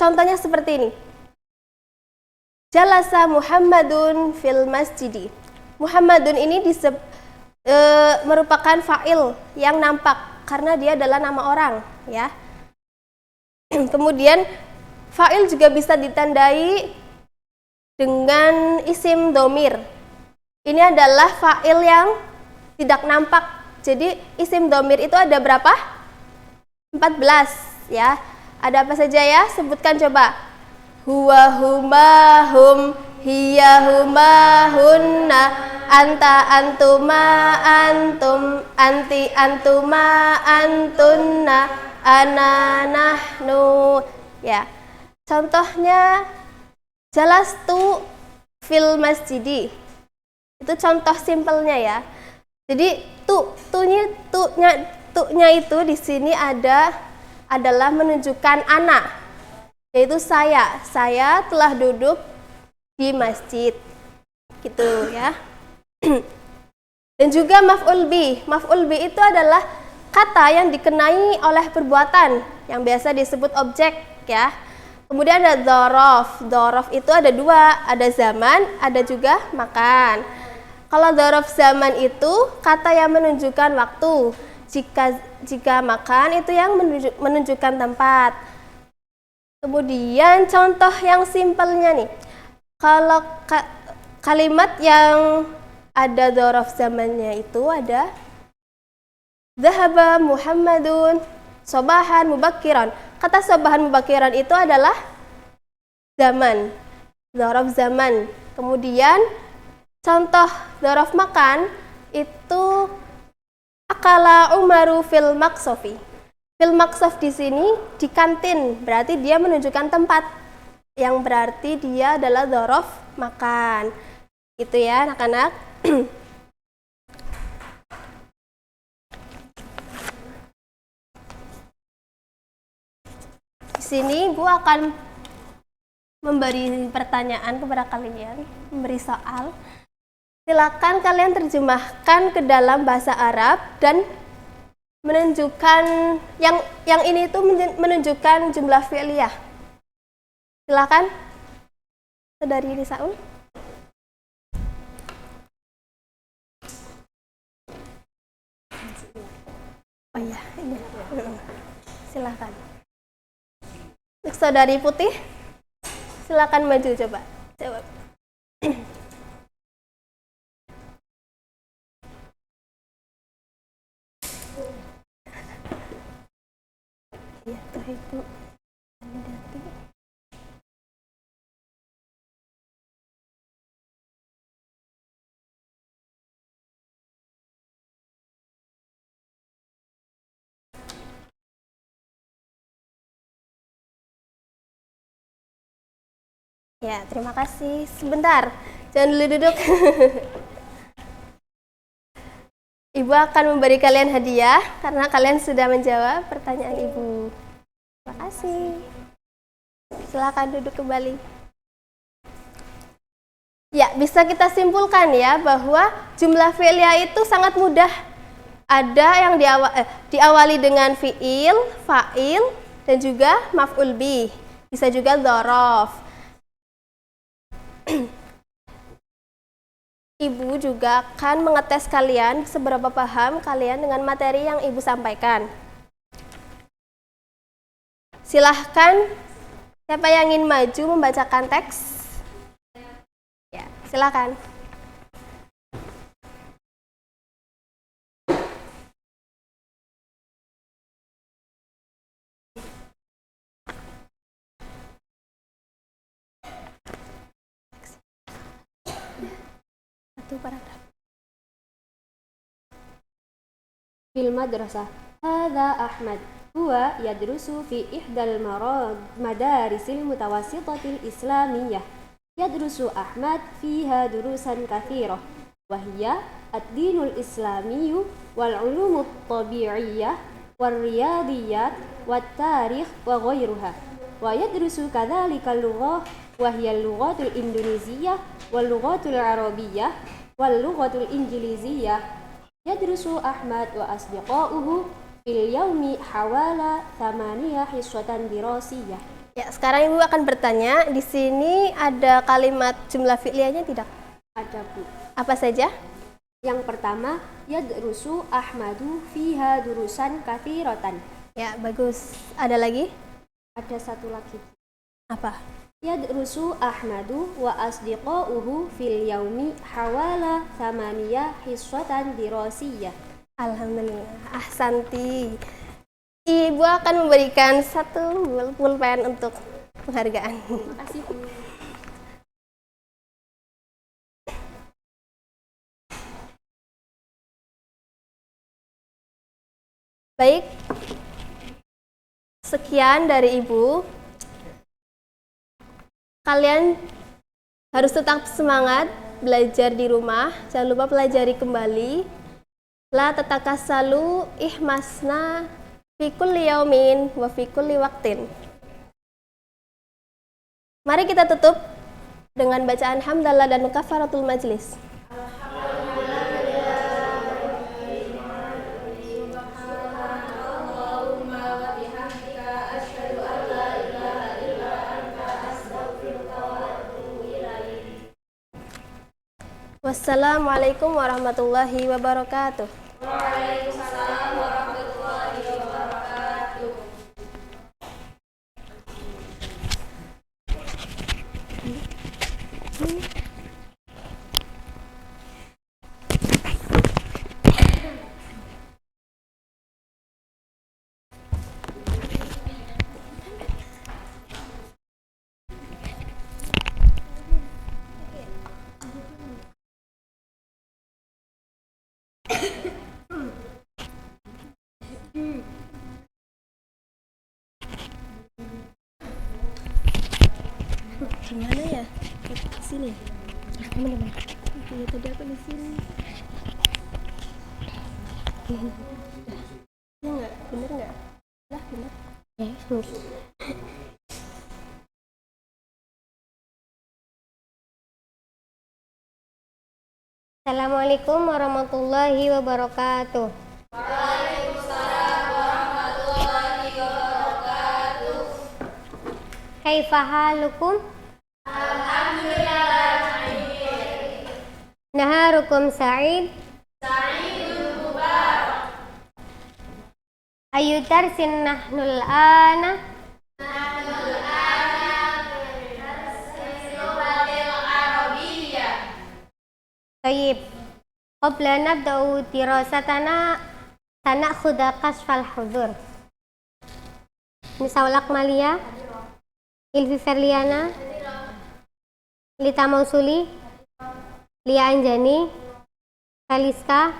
contohnya seperti ini. Jalasa Muhammadun fil masjidi. Muhammadun ini merupakan fa'il yang nampak karena dia adalah nama orang ya. Kemudian fa'il juga bisa ditandai dengan isim domir. Ini adalah fa'il yang tidak nampak. Jadi isim domir itu ada berapa? 14 ya. Ada apa saja ya? Sebutkan coba. Huwa, huma, hum, hiya, huma, hunna, anta, antuma, antum, anti, antuma, antunna, ana, nahnu. Ya. Contohnya jalastu fil masjidi. Itu contoh simpelnya ya. Jadi tu'nya itu di sini adalah menunjukkan anak, yaitu saya telah duduk di masjid gitu ya. Dan juga maf'ul bi itu adalah kata yang dikenai oleh perbuatan yang biasa disebut objek ya. Kemudian ada dzaraf itu ada dua, ada zaman, ada juga makan. Kalau dzaraf zaman itu kata yang menunjukkan waktu. Jika makan itu yang menunjukkan tempat. Kemudian contoh yang simpelnya nih. Kalau kalimat yang ada dzaraf zamannya itu ada Dhahaba Muhammadun sobahan mubakkiran. Kata sobahan mubakkiran itu adalah zaman, dzaraf zaman. Kemudian contoh dzaraf makan itu akala Umaru fil maksofi. Fil maksof di sini di kantin, berarti dia menunjukkan tempat, yang berarti dia adalah dzaraf makan. Gitu ya anak-anak. Di sini gua akan memberi pertanyaan kepada kalian, memberi soal. Silakan kalian terjemahkan ke dalam bahasa Arab dan menunjukkan yang ini itu menunjukkan jumlah fi'liyah. Silakan, Saudari Risaul. Oh iya, ini. Silakan. Untuk Saudari Putih, silakan maju coba. Jawab. Ya, tuh itu. Ya, terima kasih. Sebentar, jangan dulu duduk. Ibu akan memberi kalian hadiah karena kalian sudah menjawab pertanyaan Ibu. Terima kasih. Silakan duduk kembali. Ya, bisa kita simpulkan ya bahwa jumlah fi'liyah itu sangat mudah. Ada yang diawali dengan fi'il, fa'il, dan juga maf'ul bih. Bisa juga dzaraf. Ibu juga akan mengetes kalian seberapa paham kalian dengan materi yang Ibu sampaikan. Silahkan, siapa yang ingin maju membacakan teks? Ya, silakan. Satu paragraf. في المدرسة هذا أحمد هو يدرس في إحدى المدارس المتوسطة الإسلامية يدرس أحمد فيها دروسا كثيرة وهي الدين الإسلامي والعلوم الطبيعية والرياضيات والتاريخ وغيرها ويدرس كذلك اللغة وهي اللغات الإندونيسية واللغات العربية واللغة الإنجليزية يدرس أحمد وأصدقاؤه في اليوم حوالي 8 حصة دراسية. Ya, sekarang Ibu akan bertanya, di sini ada kalimat jumlah fi'liyahnya tidak? Ada, Bu. Apa saja? Yang pertama, yadrusu Ahmadu fiha durusan katsiratan. Ya, bagus. Ada lagi? Ada satu lagi. Apa? Yadrusu Ahmadu wa asdiqauhu fil yaumi hawala 8 hissatan dirasiyah. Alhamdulillah. Ahsanti. Ibu akan memberikan satu pulpen untuk penghargaan. Terima kasih, Bu. Baik. Sekian dari Ibu. Kalian harus tetap semangat belajar di rumah. Jangan lupa pelajari kembali. La tatakasalu ihmasna fi kulli yaumin wa fi kulli waqtin. Mari kita tutup dengan bacaan hamdalah dan kafaratul majlis. Wassalamualaikum warahmatullahi wabarakatuh. Waalaikumsalam warahmatullahi wabarakatuh. Gimana ya? Di sini. Teman-teman. Iya, tadi aku di sini. Ya enggak? Bener enggak? Lah, bener. Ya, Assalamualaikum warahmatullahi wabarakatuh. Kaifa halukum? Alhamdulillah. Naharukum sa'id? Sa'idun mubarak. Ayu darsin nahnul ana? Nahnul ana darsin lugatil arabiyyah. Tayyib. Qabla nabda'u dirasatana sana'khudha kasfal hudur. Nisaulak Malia? Ilvi Ferliana, Lita Mausuli, Lia Anjani, Kaliska,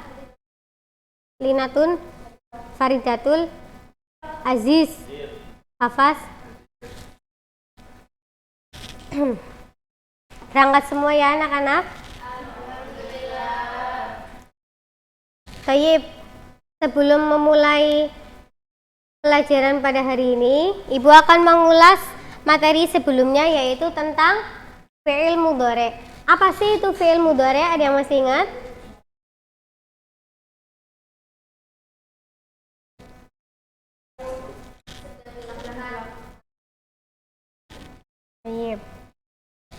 Linatun, Faridatul, Aziz, Hafaz. Berangkat semua ya anak-anak. Tayyib, sebelum memulai pelajaran pada hari ini, Ibu akan mengulas materi sebelumnya, yaitu tentang fi'il mudhari'. Apa sih itu fi'il mudhari'? Ada yang masih ingat?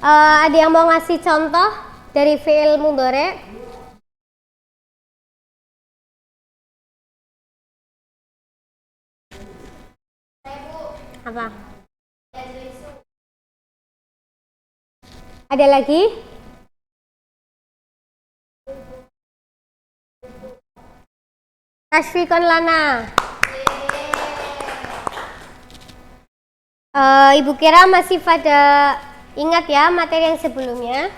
Ada yang mau ngasih contoh dari fi'il mudhari'? Apa? Ada lagi? Tasfikon lana. Ibu kira masih pada ingat ya materi yang sebelumnya?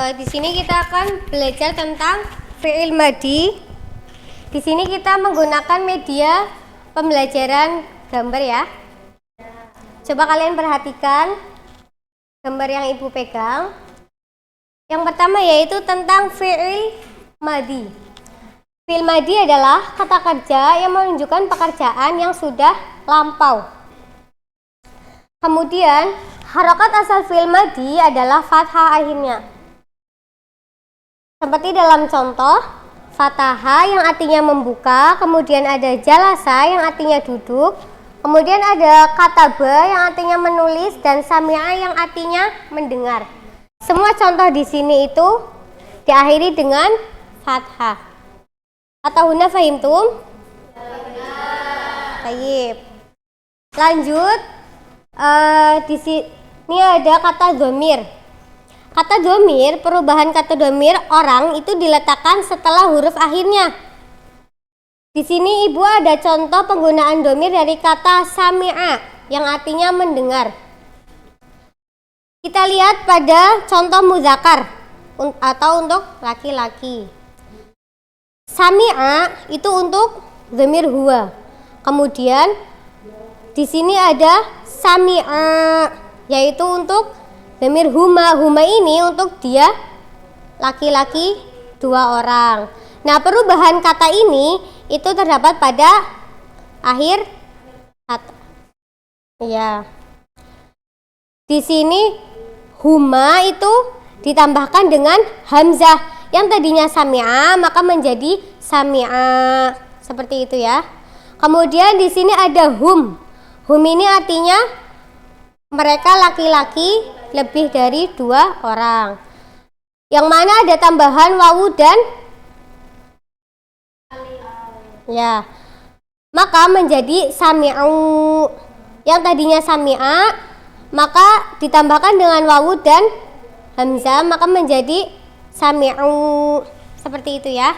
Di sini kita akan belajar tentang fi'il madhi. Di sini kita menggunakan media pembelajaran gambar ya. Coba kalian perhatikan gambar yang Ibu pegang. Yang pertama yaitu tentang fi'il madhi. Fi'il madhi adalah kata kerja yang menunjukkan pekerjaan yang sudah lampau. Kemudian harokat asal fi'il madhi adalah fathah akhirnya. Seperti dalam contoh, fataha yang artinya membuka, kemudian ada jalasa yang artinya duduk, kemudian ada kataba yang artinya menulis, dan sami'a yang artinya mendengar. Semua contoh di sini itu diakhiri dengan fathah. Atau huna fahimtum? Baik. Lanjut, di sini ada kata dhamir. Kata dhamir, perubahan kata dhamir orang itu diletakkan setelah huruf akhirnya. Di sini Ibu ada contoh penggunaan dhamir dari kata sami'a yang artinya mendengar. Kita lihat pada contoh muzakkar atau untuk laki-laki. Sami'a itu untuk dhamir huwa. Kemudian di sini ada sami'a yaitu untuk dhamir huma. Huma ini untuk dia laki-laki 2 orang. Nah, perubahan kata ini itu terdapat pada akhir kata. Ya. Di sini huma itu ditambahkan dengan hamzah yang tadinya sami'a maka menjadi sami'a. Seperti itu ya. Kemudian di sini ada hum. Hum ini artinya mereka laki-laki lebih dari 2 orang. Yang mana ada tambahan wawu dan ya. Maka menjadi sami'u. Yang tadinya sami'a maka ditambahkan dengan wawu dan hamzah maka menjadi sami'u. Seperti itu ya.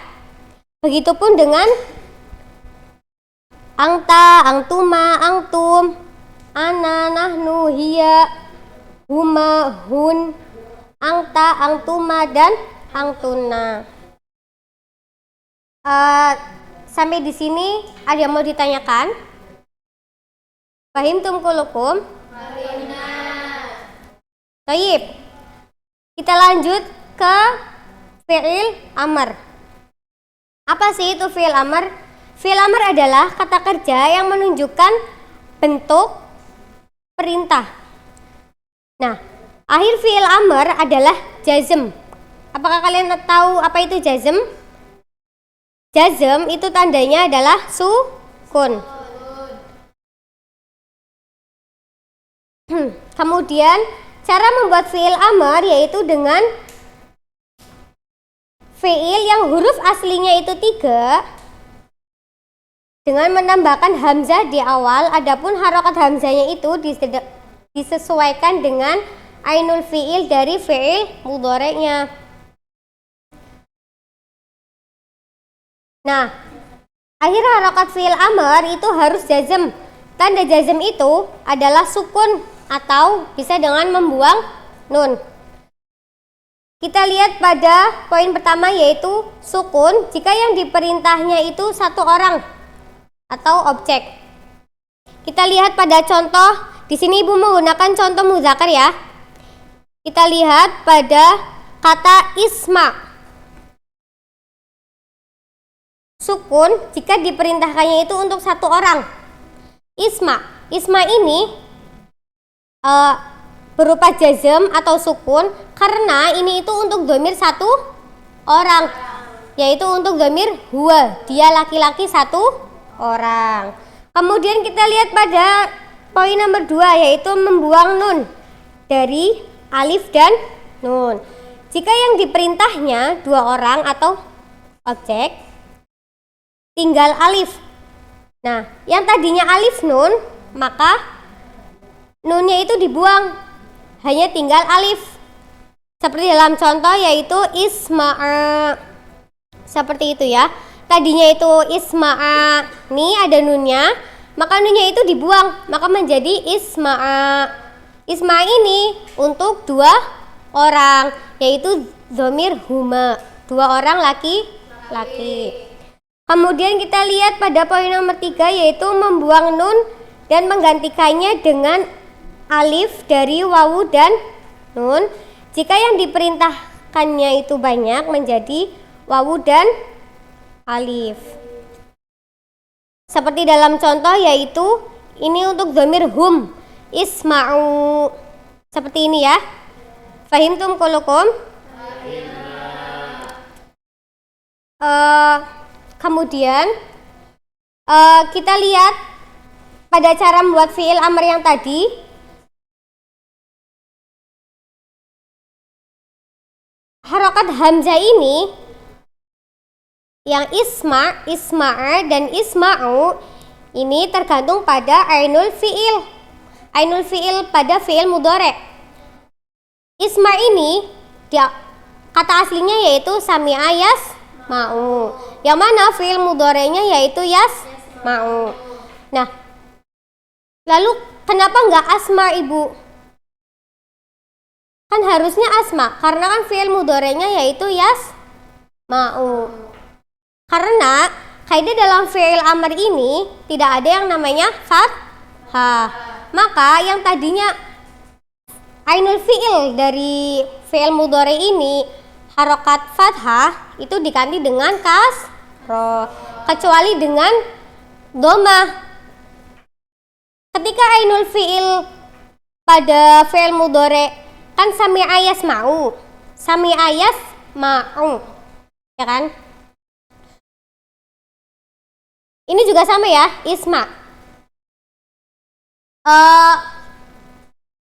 Begitupun dengan angta, angtuma, angtum, ana, nahnu, hiya, huma, hun, angta, angtuma, dan angtuna. Sampai di sini ada yang mau ditanyakan? Fahimtum kulukum? Baik. Kita lanjut ke fi'il amr. Apa sih itu fi'il amr? Fi'il amr adalah kata kerja yang menunjukkan bentuk perintah. Nah, akhir fi'il amr adalah jazm. Apakah kalian tahu apa itu jazm? Jazm itu tandanya adalah sukun. Kemudian cara membuat fi'il amr yaitu dengan fi'il yang huruf aslinya itu 3 dengan menambahkan hamzah di awal. Adapun harokat hamzahnya itu disesuaikan dengan ainul fi'il dari fi'il mudhari'nya. Nah, akhir harokat fi'il amr itu harus jazm. Tanda jazm itu adalah sukun atau bisa dengan membuang nun. Kita lihat pada poin pertama yaitu sukun jika yang diperintahnya itu satu orang atau objek. Kita lihat pada contoh, di sini Ibu menggunakan contoh muzakkar ya. Kita lihat pada kata isma. Sukun jika diperintahkannya itu untuk satu orang. Isma ini berupa jazm atau sukun karena ini itu untuk dhamir satu orang, yaitu untuk dhamir huwa, dia laki-laki satu orang. Kemudian kita lihat pada poin nomor 2 yaitu membuang nun dari alif dan nun. Jika yang diperintahnya 2 orang atau objek, tinggal alif. Nah, yang tadinya alif nun, maka nunnya itu dibuang, hanya tinggal alif. Seperti dalam contoh yaitu isma'a. Seperti itu ya. Tadinya itu isma'a, nih ada nunnya, maka nunnya itu dibuang, maka menjadi isma'a. Isma'a ini untuk 2 orang, yaitu dhamir huma, 2 orang laki-laki. Kemudian kita lihat pada poin nomor 3 yaitu membuang nun dan menggantikannya dengan alif dari wawu dan nun. Jika yang diperintahkannya itu banyak menjadi wawu dan alif. Seperti dalam contoh yaitu ini untuk dhamir hum, isma'u. Seperti ini ya. Fahimtum kulukum? Kemudian kita lihat pada cara membuat fi'il amr yang tadi. Harokat hamzah ini yang isma'a dan isma'u ini tergantung pada ainul fi'il. Ainul fi'il pada fi'il mudhari'. Isma ini kata aslinya yaitu sami'a yasma'u. Yang mana fi'il mudhari'nya yaitu yasma'u. Nah, lalu kenapa enggak asma, Ibu? Kan harusnya asma, karena kan fi'il mudhari'nya yaitu yasma'u. Karena kaidah dalam fi'il amr ini tidak ada yang namanya fathah. Maka yang tadinya ainul fi'il dari fi'il mudhari ini harokat fathah itu diganti dengan kasroh, kecuali dengan dhamma. Ketika ainul fi'il pada fi'il mudhari kan sami'a yasma'u, ya kan? Ini juga sama ya, isma.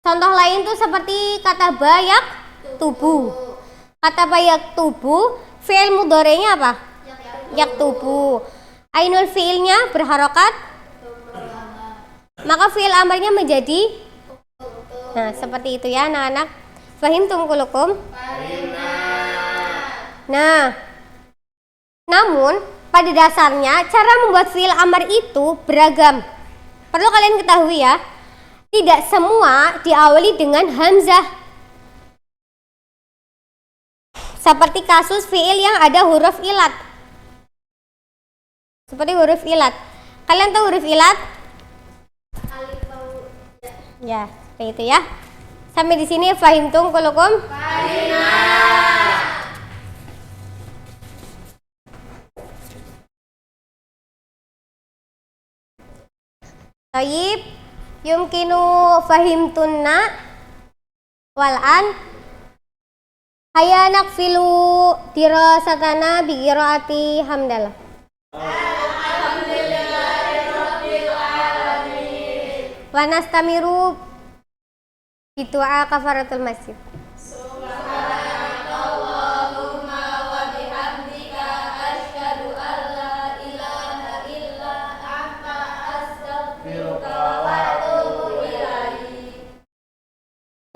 Contoh lain tuh seperti kata bayak tubuh. Kata bayak tubuh, fi'il mudhari'nya apa? Yak tubuh. Ainul fi'ilnya berharokat, maka fi'il amrnya menjadi. Nah, seperti itu ya anak-anak. Fahimtum kulukum? Nah, namun pada dasarnya cara membuat fi'il amr itu beragam. Perlu kalian ketahui ya, tidak semua diawali dengan hamzah. Seperti kasus fi'il yang ada huruf ilat. Seperti huruf ilat. Kalian tahu huruf ilat? Ya, seperti itu ya. Sampai di sini fahimtum kulukum? Tayyib, yumkinu fahimtunna wal'an hayya nakfilu dirasatana bi qiraati hamdalah. Wa nastamiru bi du'a kafaratul masjid.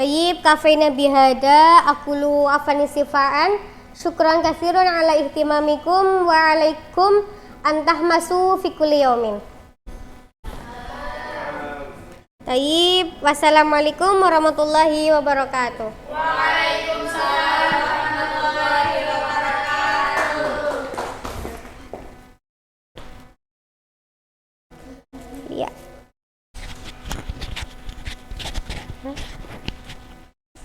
Tayyib, kafeina bihada akulu afani sifaan. Syukran katsirun ala ihtimamikum wa alaikum antahmasu fi kulli yaumin. Tayyib, wassalamualaikum warahmatullahi wabarakatuh. Waalaikumsalam warahmatullahi wabarakatuh. Iya.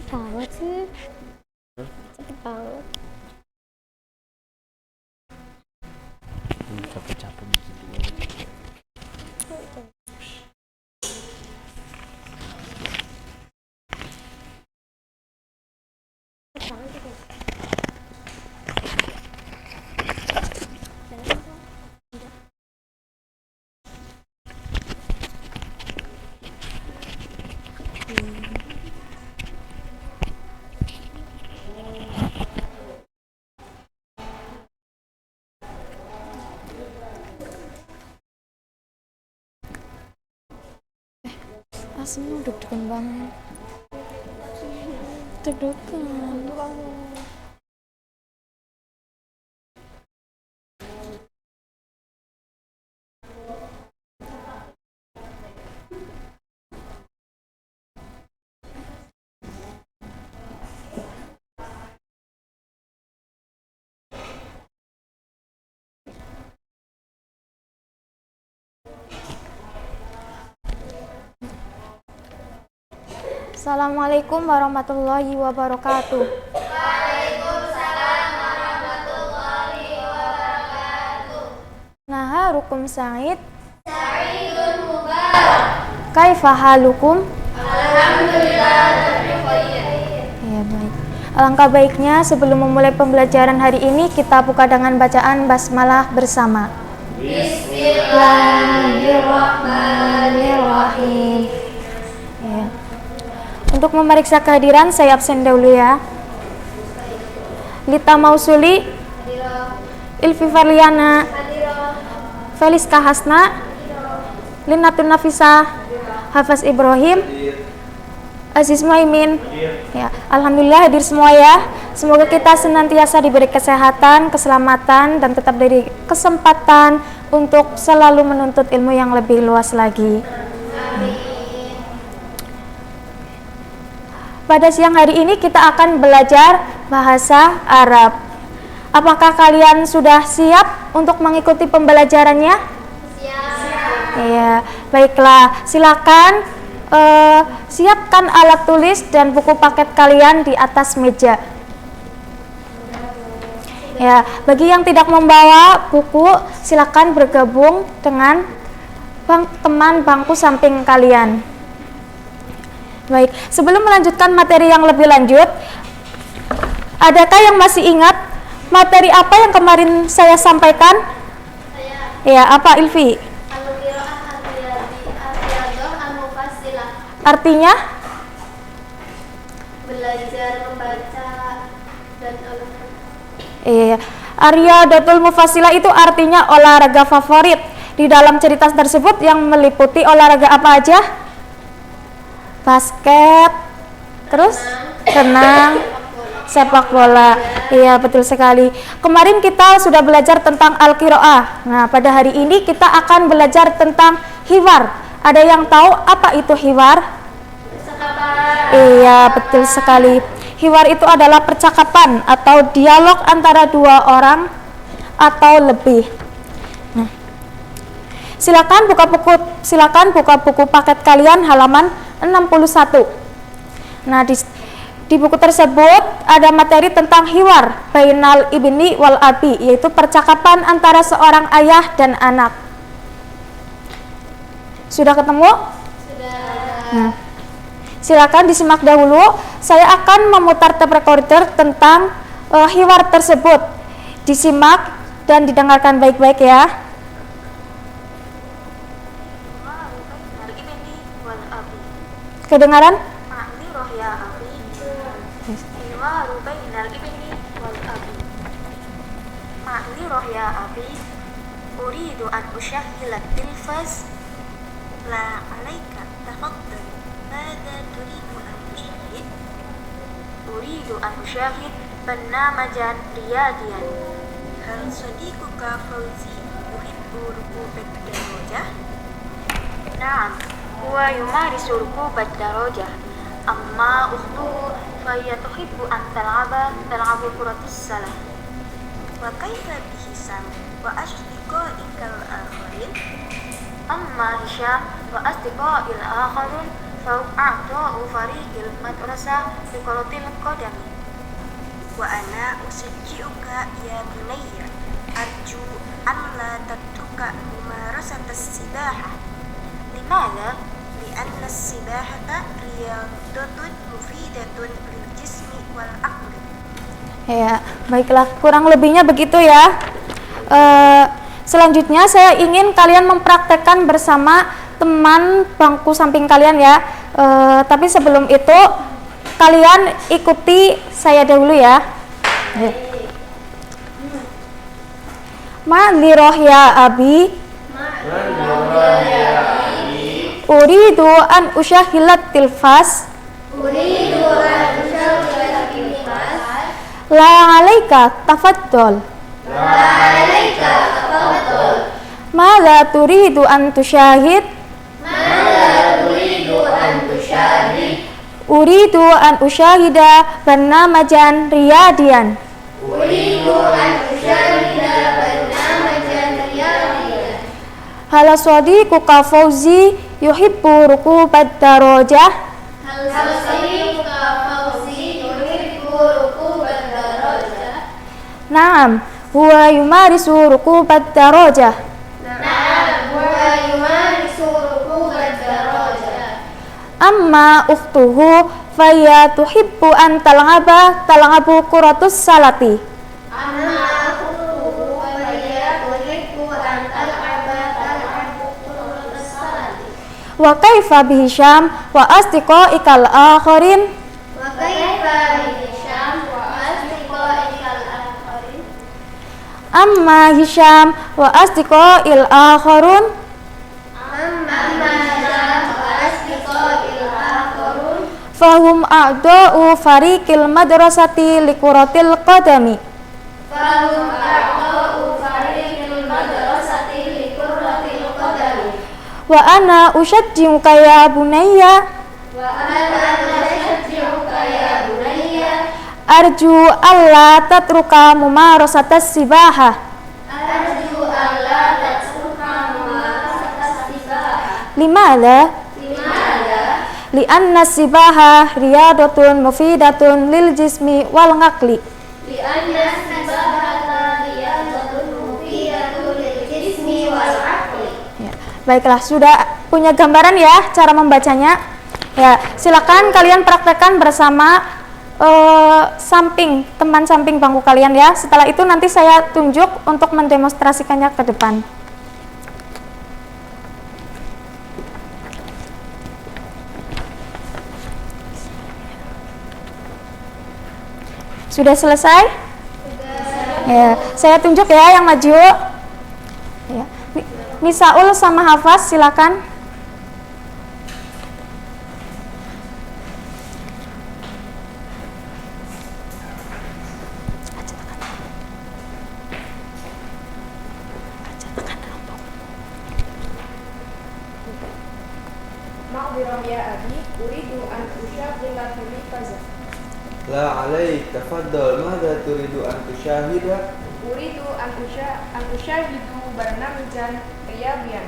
Banget sih. Cepet banget. Capek-capek. Aslinya deg-degan banget. Deg-degan. Assalamualaikum warahmatullahi wabarakatuh. Waalaikumsalam warahmatullahi wabarakatuh. Naharukum Sa'id. Sa'idun mubarak. Kaifa halukum? Alhamdulillah terkhair. Ya, baik. Alangkah baiknya sebelum memulai pembelajaran hari ini kita buka dengan bacaan basmalah bersama. Bismillahirrahmanirrahim. Ya. Untuk memeriksa kehadiran saya absen dahulu ya. Lita Mausuli, Ilfi Farliana, Felis Kahasna, Linatun Nafisa, Hafaz Ibrahim, Aziz Muhaimin. Ya, alhamdulillah hadir semua ya. Semoga kita senantiasa diberi kesehatan, keselamatan, dan tetap diberi kesempatan untuk selalu menuntut ilmu yang lebih luas lagi. Pada siang hari ini kita akan belajar bahasa Arab. Apakah kalian sudah siap untuk mengikuti pembelajarannya? Siap. Ya, baiklah. Silakan siapkan alat tulis dan buku paket kalian di atas meja. Ya, bagi yang tidak membawa buku, silakan bergabung dengan teman bangku samping kalian. Baik, sebelum melanjutkan materi yang lebih lanjut, adakah yang masih ingat materi apa yang kemarin saya sampaikan? Ya, apa Ilfi? Artinya? Belajar membaca dan Iya, Aryadatul Mufassilah itu artinya olahraga favorit. Di dalam cerita tersebut yang meliputi olahraga apa aja? Basket, terus renang, sepak bola. Iya, betul sekali. Kemarin kita sudah belajar tentang al-qiraah. Nah, pada hari ini kita akan belajar tentang hiwar. Ada yang tahu apa itu hiwar? Iya, betul sekali. Hiwar itu adalah percakapan atau dialog antara dua orang atau lebih. Silakan buka buku paket kalian halaman 61. Nah, di buku tersebut ada materi tentang hiwar bainal ibni wal abi, yaitu percakapan antara seorang ayah dan anak. Sudah ketemu? Sudah. Nah, silakan disimak dahulu. Saya akan memutar tape recorder tentang hiwar tersebut. Disimak dan didengarkan baik-baik ya. Kedengaran? Ma'liroh ya abi, uridu an usyahhila tilfaz, la alaika tafaddal, mada turidu an usyahhid? Uridu an usyahhid barnamajan riyadiyan. Hal sadiquka Fauzi yuhibbu rukubat darajah? Na'am, huwa yumarisu rukubat darajah. Amma ukhtuhu fahiya tuhibbu an tal'abu kuratis salah. Wa kaifa bi Hisam wa asdiqaikal akharin? Amma Hisham wa asdiqail akharun fa a'ta'u fariqil madrasah bi kuratil qadami. Wa ana usajji'uka ya bunayya arju an la tatruka mumarasatas sibahah. Limadha? Li'anna as-sibahata riyadatun mufidatun lil jismi wal aqli. Ya, baiklah, kurang lebihnya begitu ya. Selanjutnya saya ingin kalian mempraktekkan bersama teman bangku samping kalian ya. Tapi sebelum itu kalian ikuti saya dahulu ya. Ma'liroh ya abi, uridu an usyahhilat tilfas, la alaika tafaddal, mada turidu an tusyahid, uridu an usyahida barnamajan riyadiyan. Hal sadiquka Fauzi yuhibbu rukubat darajah? Naam, huwa yumarisu rukubat darajah. Amma ukhtuhu faya tuhibbu an tal'abu kuratus salati. Wa kaifa bi Hisham wa asdiqaikal akharin? Amma Hisham wa asdiqail akharun? Fahum a'da'u fariqil madrasati likuratil qadami. Wa ana usyajji'uka ya bunayya, arju alla tatruka mumarasatas sibahah. Limadha? Li'anna sibaha riyadatun mufidatun lil jismi wal ngaqli. Baiklah, sudah punya gambaran ya cara membacanya? Ya, silakan kalian praktekkan bersama teman samping bangku kalian ya. Setelah itu nanti saya tunjuk untuk mendemonstrasikannya ke depan. Sudah selesai? Sudah. Ya, saya tunjuk ya yang maju. Ya. Misaul sama Hafaz silakan. Ma'liroh ya abi, uridu an usyahhila tilfaz. La alaik tafaddal, mada turidu an tusyahida? Uridu an usyahidu barnamajan riyadiyan.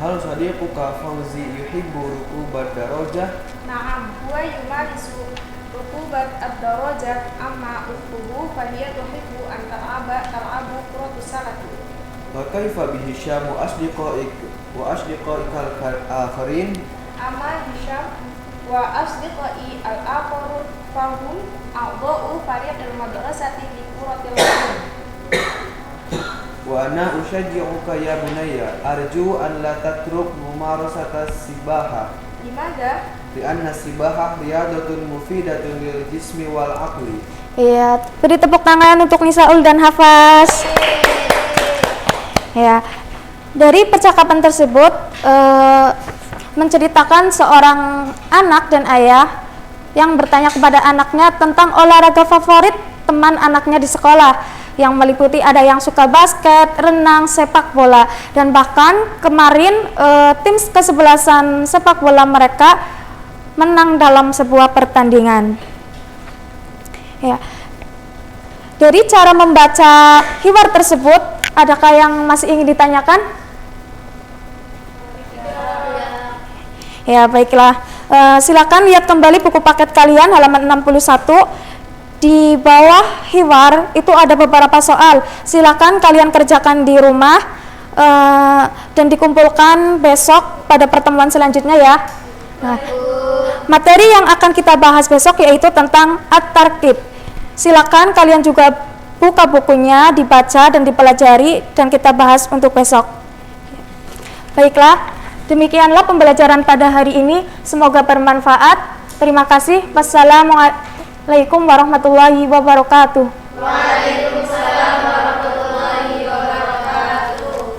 Hal sadiquka Fauzi yuhibbu rukubad darajah? Na'am, huwa yumarisu rukubat ad-darajat amma ukhtuhu fahiya tuhibbu an tal'abu kuratus salati. Wa kaifa bi Hisham wa asdiqaikal akharin? Amma Hisham wa asdiqai al-akharun fahum a'dha'u fariqil madrasati li kuratil qadam. Wa ana ushajji'uka ya bunayya arju an la tatruk mumarasata sibaha. Limadha? Lianna sibaha riyadatun mufidatun lil jismi wal aqli. Iya, beri tepuk tangan untuk Nisaul dan Hafaz. Ya, dari percakapan tersebut menceritakan seorang anak dan ayah yang bertanya kepada anaknya tentang olahraga favorit teman anaknya di sekolah, yang meliputi ada yang suka basket, renang, sepak bola, dan bahkan kemarin tim kesebelasan sepak bola mereka menang dalam sebuah pertandingan. Ya. Dari cara membaca hiwar tersebut, adakah yang masih ingin ditanyakan? Ya, baiklah. Silakan lihat kembali buku paket kalian halaman 61. Di bawah hiwar itu ada beberapa soal. Silakan kalian kerjakan di rumah dan dikumpulkan besok pada pertemuan selanjutnya ya. Nah, materi yang akan kita bahas besok yaitu tentang at-tarkib. Silakan kalian juga buka bukunya, dibaca dan dipelajari, dan kita bahas untuk besok. Baiklah, demikianlah pembelajaran pada hari ini. Semoga bermanfaat. Terima kasih. Wassalamualaikum warahmatullahi wabarakatuh. Waalaikumsalam warahmatullahi wabarakatuh.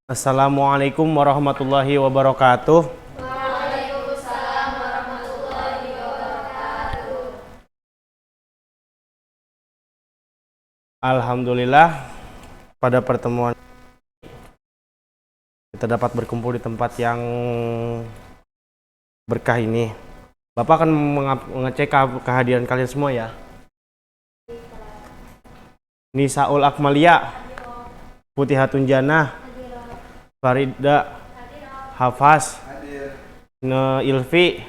Assalamualaikum warahmatullahi wabarakatuh. Waalaikumsalam warahmatullahi wabarakatuh. Alhamdulillah, pada pertemuan kita dapat berkumpul di tempat yang berkah ini. Bapak akan mengecek kehadiran kalian semua ya. Nisaul Akmalia, Putihatun Jannah, Farida, Hafaz, Ilfi,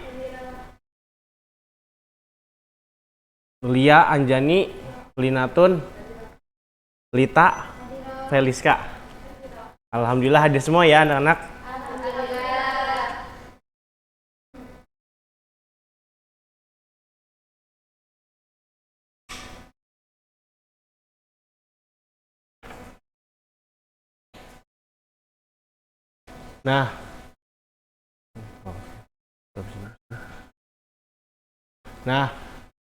Lia, Anjani, Linatun, Lita, Feliska. Alhamdulillah hadir semua ya anak-anak. Nah,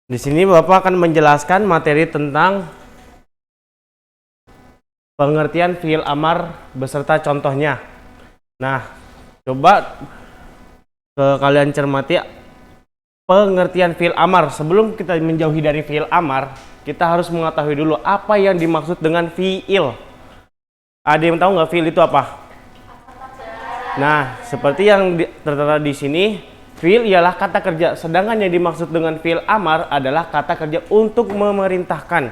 di sini Bapak akan menjelaskan materi tentang pengertian fiil amar beserta contohnya. Nah, coba kalian cermati pengertian fiil amar. Sebelum kita menjauhi dari fiil amar, kita harus mengetahui dulu apa yang dimaksud dengan fiil. Ada yang tahu nggak fiil itu apa? Nah, seperti yang tertera di sini, fiil ialah kata kerja, sedangkan yang dimaksud dengan fiil amar adalah kata kerja untuk memerintahkan.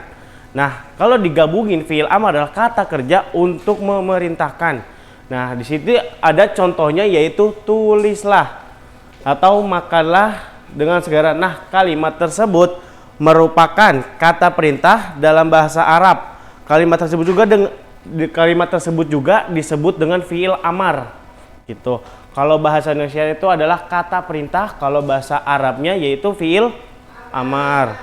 Nah, kalau digabungin fiil amar adalah kata kerja untuk memerintahkan. Nah, di situ ada contohnya yaitu tulislah atau makanlah dengan segera. Nah, kalimat tersebut merupakan kata perintah dalam bahasa Arab. Kalimat tersebut juga disebut dengan fiil amar. Gitu. Kalau bahasa Indonesia itu adalah kata perintah, kalau bahasa Arabnya yaitu fiil amar.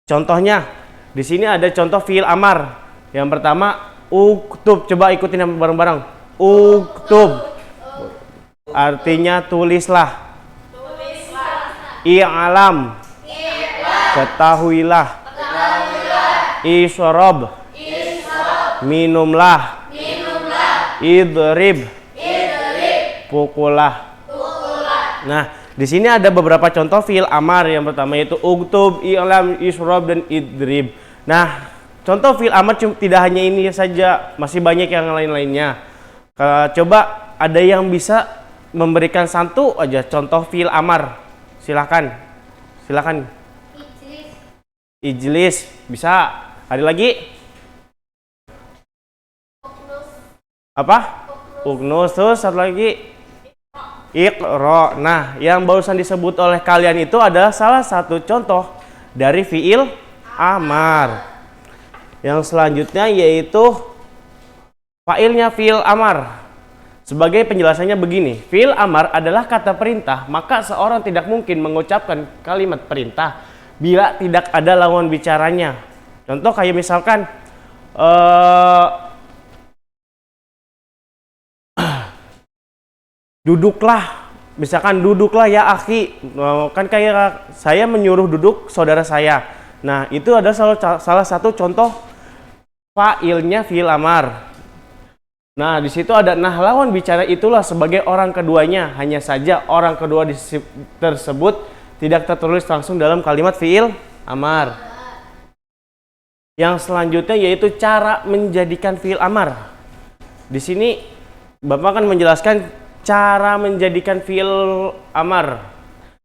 Contohnya, di sini ada contoh fiil amar. Yang pertama uktub, coba ikutin bareng-bareng. Uktub artinya tulislah. I'lam, ketahuilah. Isrob, minumlah. Idrib, pukullah. Nah, di sini ada beberapa contoh fiil amar. Yang pertama yaitu uktub, i'lam, isrob, dan idrib. Nah, contoh fiil amar tidak hanya ini saja, masih banyak yang lain-lainnya. Coba ada yang bisa memberikan satu aja contoh fiil amar. Silakan. Ijlis bisa. Ada lagi? Apa? Uknus. Terus satu lagi Iqra. Nah, yang barusan disebut oleh kalian itu adalah salah satu contoh dari fiil amar. Yang selanjutnya yaitu failnya fiil amar. Sebagai penjelasannya begini, fiil amar adalah kata perintah, maka seorang tidak mungkin mengucapkan kalimat perintah bila tidak ada lawan bicaranya. Contoh kayak misalkan duduklah, misalkan duduklah ya akhi, kan kayak saya menyuruh duduk saudara saya. Nah, itu adalah salah satu contoh failnya fiil amar. Nah, di situ ada lawan bicara itulah sebagai orang keduanya. Hanya saja orang kedua tersebut tidak tertulis langsung dalam kalimat fiil amar. Yang selanjutnya yaitu cara menjadikan fiil amar. Di sini Bapak akan menjelaskan cara menjadikan fiil amar.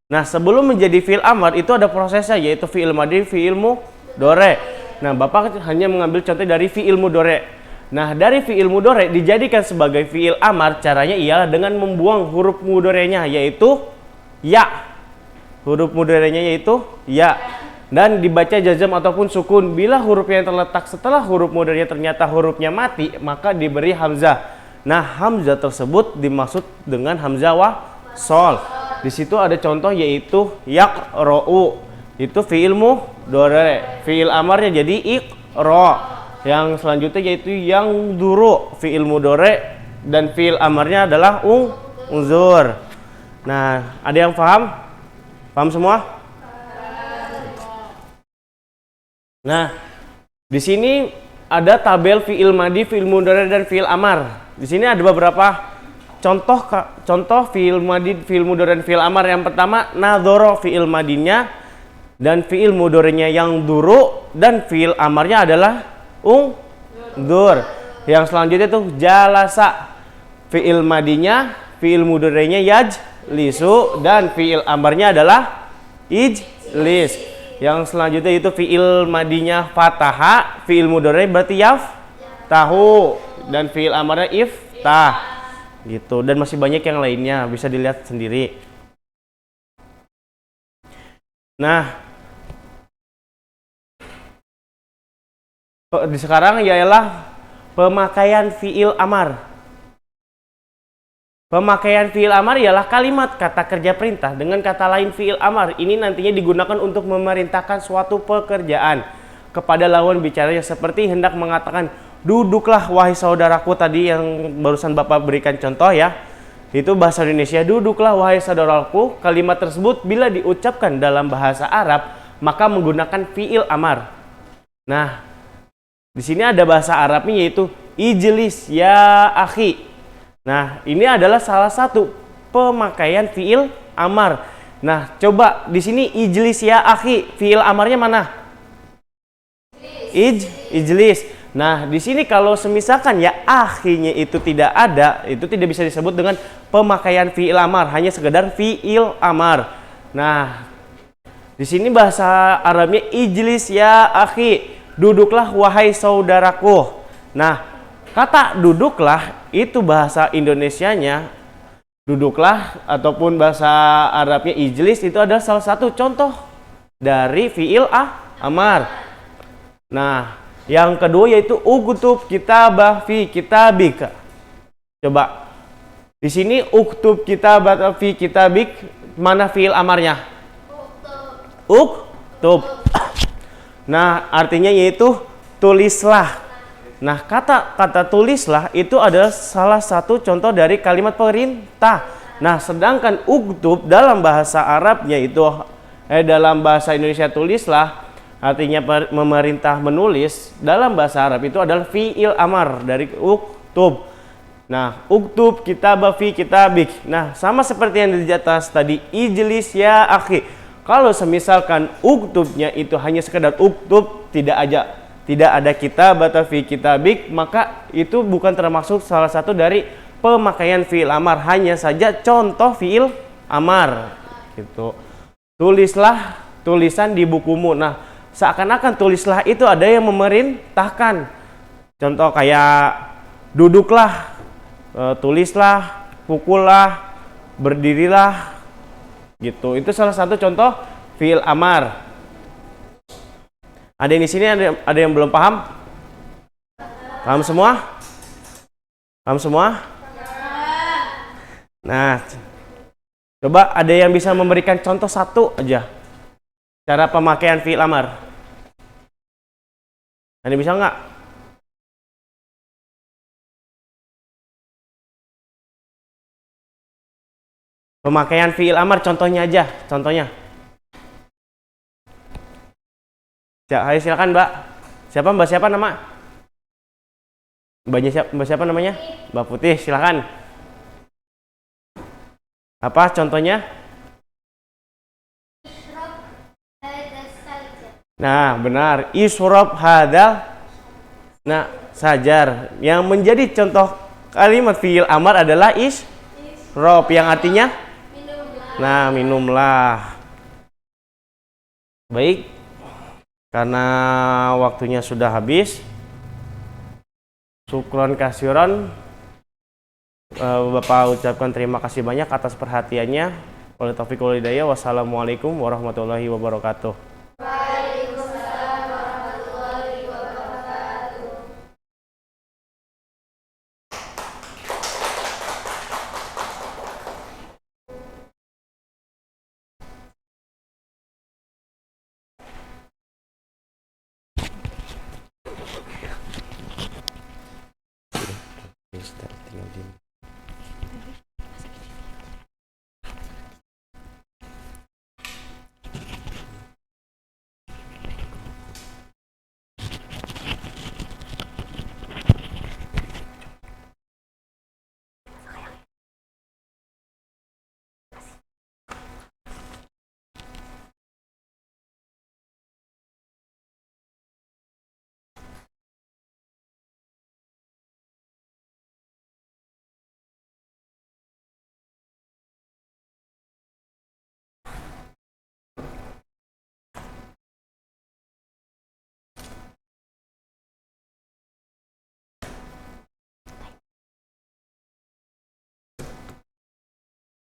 Nah, sebelum menjadi fiil amar itu ada prosesnya yaitu fiil madhi, fiil mudhari. Nah, Bapak hanya mengambil contoh dari fiil mudhari. Nah, dari fiil mudhari dijadikan sebagai fiil amar, caranya ialah dengan membuang huruf mudhari'nya yaitu ya. Huruf mudhari'nya yaitu ya. Dan dibaca jazam ataupun sukun. Bila huruf yang terletak setelah huruf mudhari'nya ternyata hurufnya mati, maka diberi hamzah. Nah, hamzah tersebut dimaksud dengan hamzah wasol. Di situ ada contoh yaitu yaqra'u. Itu fiil mudhari'. Fiil amarnya jadi iqra. Yang selanjutnya yaitu yang duru, fiil mudhari' dan fiil amarnya adalah unzur. Nah, ada yang paham? Paham semua? Nah, di sini ada tabel fiil madhi, fiil mudhari' dan fiil amar. Di sini ada beberapa contoh fiil madhi, fiil mudhari' dan fiil amar. Yang pertama nadhara, fiil madhinya dan fiil mudhari'nya yang duru dan fiil amarnya adalah ungdur. Yang selanjutnya itu jalasa, fiil madinya, fiil mudhari'nya yajlisu dan fiil amarnya adalah ijlis. Yang selanjutnya itu fiil madinya fataha, fiil mudhari' berarti yaftahu dan fiil amarnya iftah. Gitu, dan masih banyak yang lainnya, bisa dilihat sendiri. Nah, sekarang ialah pemakaian fiil amar. Pemakaian fiil amar ialah kalimat kata kerja perintah dengan kata lain fiil amar. Ini nantinya digunakan untuk memerintahkan suatu pekerjaan kepada lawan bicaranya, seperti hendak mengatakan duduklah wahai saudaraku, tadi yang barusan Bapak berikan contoh ya. Itu bahasa Indonesia, duduklah wahai saudaraku. Kalimat tersebut bila diucapkan dalam bahasa Arab maka menggunakan fiil amar. Nah, di sini ada bahasa Arabnya yaitu ijlis ya akhi. Nah, ini adalah salah satu pemakaian fiil amar. Nah, coba di sini ijlis ya akhi, fiil amarnya mana? Ijlis. Nah, di sini kalau semisalkan ya akhinya itu tidak ada, itu tidak bisa disebut dengan pemakaian fiil amar, hanya sekedar fiil amar. Nah, di sini bahasa Arabnya ijlis ya akhi, duduklah wahai saudaraku. Nah, kata duduklah itu bahasa Indonesianya duduklah ataupun bahasa Arabnya ijlis itu adalah salah satu contoh dari fiil amar. Nah, yang kedua yaitu uktub kitabah fi kitabik. Coba di sini uktub kitabah fi kitabik, mana fiil amarnya? Uktub. Nah, artinya yaitu tulislah. Nah, kata tulislah itu adalah salah satu contoh dari kalimat perintah. Nah, sedangkan uktub dalam bahasa Arabnya itu dalam bahasa Indonesia tulislah artinya memerintah menulis, dalam bahasa Arab itu adalah fi'il amar dari uktub. Nah, uktub kitabah fi kitabik. Nah, sama seperti yang di atas tadi, ijlis ya akhi. Kalau semisalkan uktubnya itu hanya sekedar uktub, tidak ada kitabah fi kitabik, maka itu bukan termasuk salah satu dari pemakaian fi'il amar, hanya saja contoh fi'il amar gitu. Tulislah tulisan di bukumu. Nah, seakan-akan tulislah itu ada yang memerintahkan. Contoh kayak duduklah, tulislah, pukullah, berdirilah gitu. Itu salah satu contoh fi'il amar. Ada yang di sini ada yang belum paham? Paham semua? Paham semua? Nah, coba ada yang bisa memberikan contoh satu aja cara pemakaian fi'il amar. Ada bisa nggak? Pemakaian fi'il amar contohnya aja, contohnya. Ayo silakan Mbak. Siapa Mbak siapa nama? Mbak siapa namanya? Mbak Putih, silakan. Apa contohnya? Nah, benar. Isrob hadal. Nah, sajar. Yang menjadi contoh kalimat fi'il amar adalah isrob yang artinya nah, minumlah. Baik. Karena waktunya sudah habis. Syukron kasiron. Bapak ucapkan terima kasih banyak atas perhatiannya. Wabillahi taufiq wal hidayah. Wassalamualaikum warahmatullahi wabarakatuh. Waalaikumsalam warahmatullahi wabarakatuh.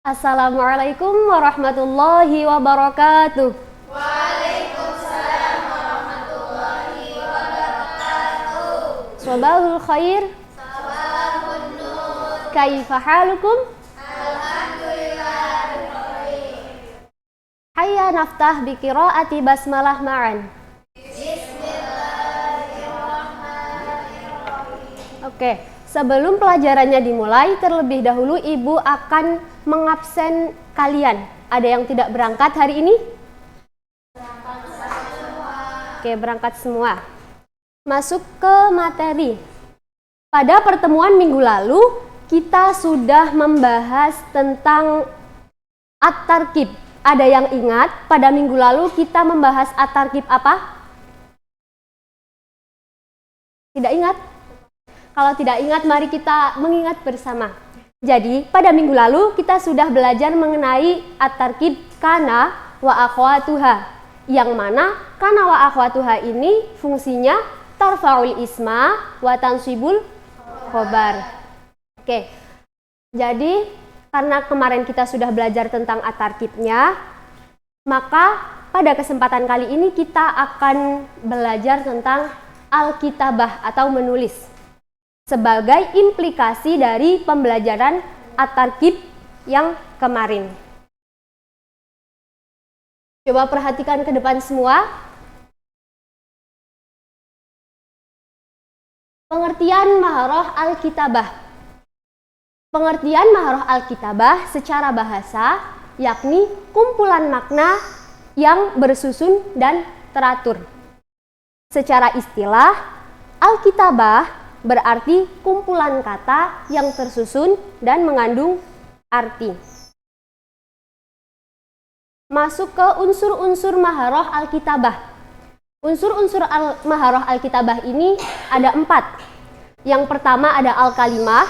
Assalamualaikum warahmatullahi wabarakatuh. Waalaikumsalam warahmatullahi wabarakatuh. Sabahul khair. Sabahun nur. Kaifa halukum? Alhamdulillah bikhair. Hayya naftah bi qiraati basmalah ma'an. Bismillahirrahmanirrahim. Oke, sebelum pelajarannya dimulai, terlebih dahulu Ibu akan mengabsen kalian. Ada yang tidak berangkat hari ini? Berangkat semua. Oke, berangkat semua. Masuk ke materi. Pada pertemuan minggu lalu, kita sudah membahas tentang at-tarkib. Ada yang ingat pada minggu lalu kita membahas at-tarkib apa? Tidak ingat? Kalau tidak ingat, mari kita mengingat bersama. Jadi, pada minggu lalu kita sudah belajar mengenai at-tarkib kana wa akhwatuha. Yang mana kana wa akhwatuha ini fungsinya tarfa'ul isma wa tansibul khobar. Oke. Jadi, karena kemarin kita sudah belajar tentang at-tarkibnya, maka pada kesempatan kali ini kita akan belajar tentang al-kitabah atau menulis. Sebagai implikasi dari pembelajaran at-tarkib yang kemarin. Coba perhatikan ke depan semua. Pengertian Maharoh Alkitabah. Pengertian Maharoh Alkitabah secara bahasa yakni kumpulan makna yang bersusun dan teratur. Secara istilah, Alkitabah berarti kumpulan kata yang tersusun dan mengandung arti. Masuk ke unsur-unsur Maharoh Alkitabah. Unsur-unsur Maharoh Alkitabah ini ada 4. Yang pertama ada al-kalimah,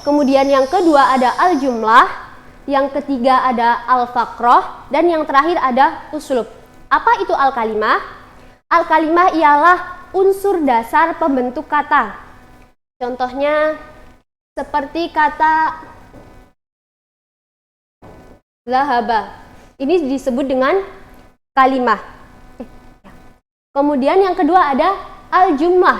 kemudian yang kedua ada al-jumlah, yang ketiga ada al-faqroh, dan yang terakhir ada uslub. Apa itu al-kalimah? Al-kalimah ialah unsur dasar pembentuk kata. Contohnya seperti kata zahaba. Ini disebut dengan kalimah. Kemudian yang kedua ada al-jumlah.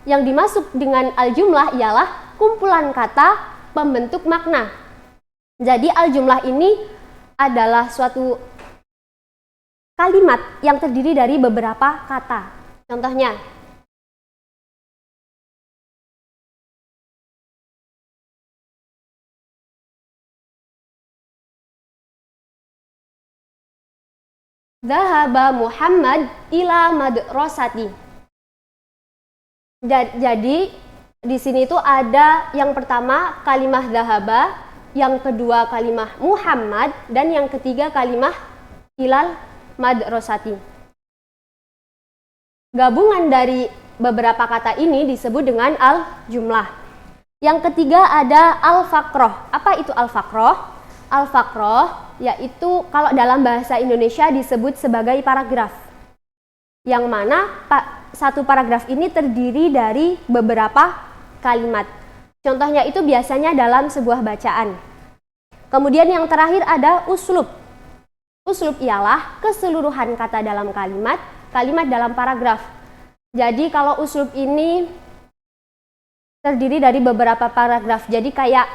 Yang dimaksud dengan al-jumlah ialah kumpulan kata pembentuk makna. Jadi al-jumlah ini adalah suatu kalimat yang terdiri dari beberapa kata. Contohnya, Dhahaba Muhammad ila madrasati. Jadi di sini itu ada yang pertama kalimah dhahaba, yang kedua kalimah Muhammad, dan yang ketiga kalimah ilal madrasati. Gabungan dari beberapa kata ini disebut dengan al-jumlah. Yang ketiga ada al-faqroh. Apa itu al-faqroh? Al-faqroh yaitu kalau dalam bahasa Indonesia disebut sebagai paragraf. Yang mana satu paragraf ini terdiri dari beberapa kalimat. Contohnya itu biasanya dalam sebuah bacaan. Kemudian yang terakhir ada uslub. Uslub ialah keseluruhan kata dalam kalimat dalam paragraf. Jadi kalau uslub ini terdiri dari beberapa paragraf. Jadi kayak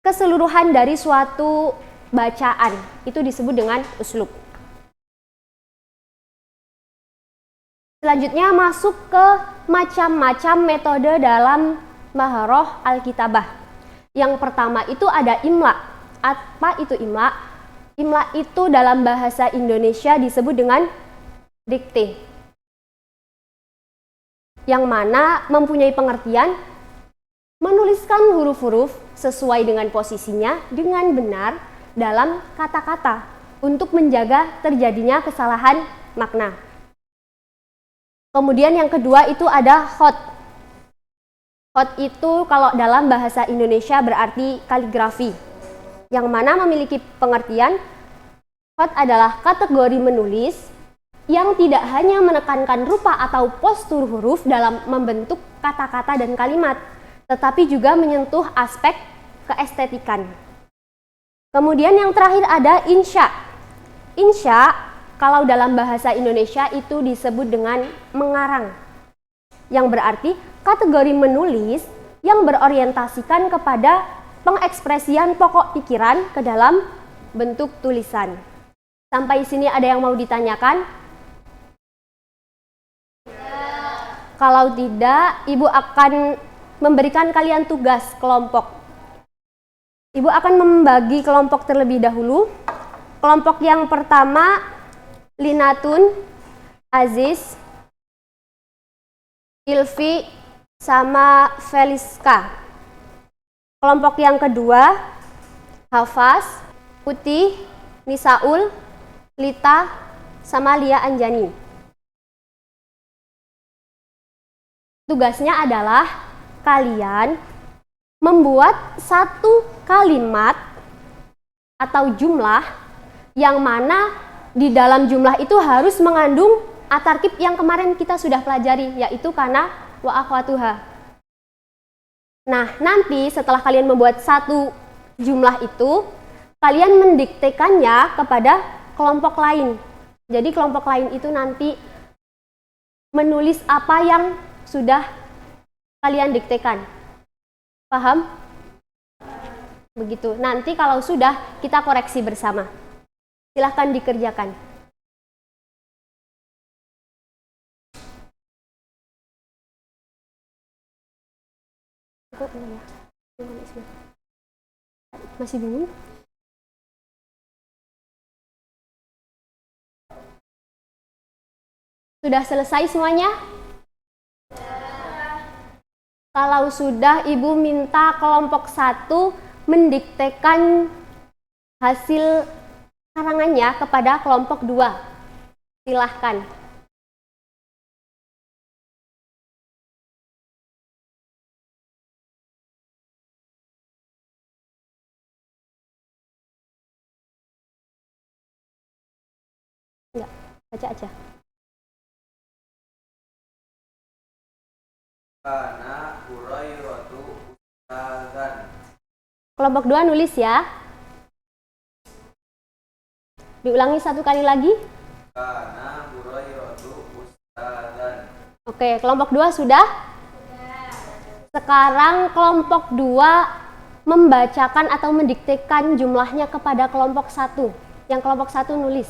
keseluruhan dari suatu bacaan, itu disebut dengan uslub. Selanjutnya masuk ke macam-macam metode dalam Maharoh Alkitabah. Yang pertama itu ada imla. Apa itu imla? Imla itu dalam bahasa Indonesia disebut dengan dikte. Yang mana mempunyai pengertian menuliskan huruf-huruf sesuai dengan posisinya dengan benar dalam kata-kata untuk menjaga terjadinya kesalahan makna. Kemudian yang kedua itu ada khot. Khot itu kalau dalam bahasa Indonesia berarti kaligrafi, yang mana memiliki pengertian khot adalah kategori menulis yang tidak hanya menekankan rupa atau postur huruf dalam membentuk kata-kata dan kalimat, tetapi juga menyentuh aspek keestetikan. Kemudian yang terakhir ada insya. Insya kalau dalam bahasa Indonesia itu disebut dengan mengarang, yang berarti kategori menulis yang berorientasikan kepada pengekspresian pokok pikiran ke dalam bentuk tulisan. Sampai sini ada yang mau ditanyakan? Kalau tidak, Ibu akan memberikan kalian tugas kelompok. Ibu akan membagi kelompok terlebih dahulu. Kelompok yang pertama, Linatun, Aziz, Ilfi, sama Feliska. Kelompok yang kedua, Hafaz, Putih, Nisaul, Lita, sama Lia Anjani. Tugasnya adalah kalian membuat satu kalimat atau jumlah yang mana di dalam jumlah itu harus mengandung atarkib yang kemarin kita sudah pelajari, yaitu kana wa akhwatuha. Nah, nanti setelah kalian membuat satu jumlah itu, kalian mendiktekannya kepada kelompok lain. Jadi kelompok lain itu nanti menulis apa yang sudah kalian diktekan. Paham? Begitu. Nanti kalau sudah, kita koreksi bersama. Silahkan dikerjakan. ya. Masih bingung? Sudah selesai semuanya? Kalau sudah, Ibu minta kelompok 1 mendiktekan hasil karangannya kepada kelompok 2. Silahkan. Enggak, baca aja. Kana Hurairatu ustazan. Kelompok 2 nulis ya. Diulangi 1 kali lagi. Kana Hurairatu ustazan. Oke, kelompok 2 sudah? Sekarang kelompok 2 membacakan atau mendiktekan jumlahnya kepada kelompok 1. Yang kelompok 1 nulis.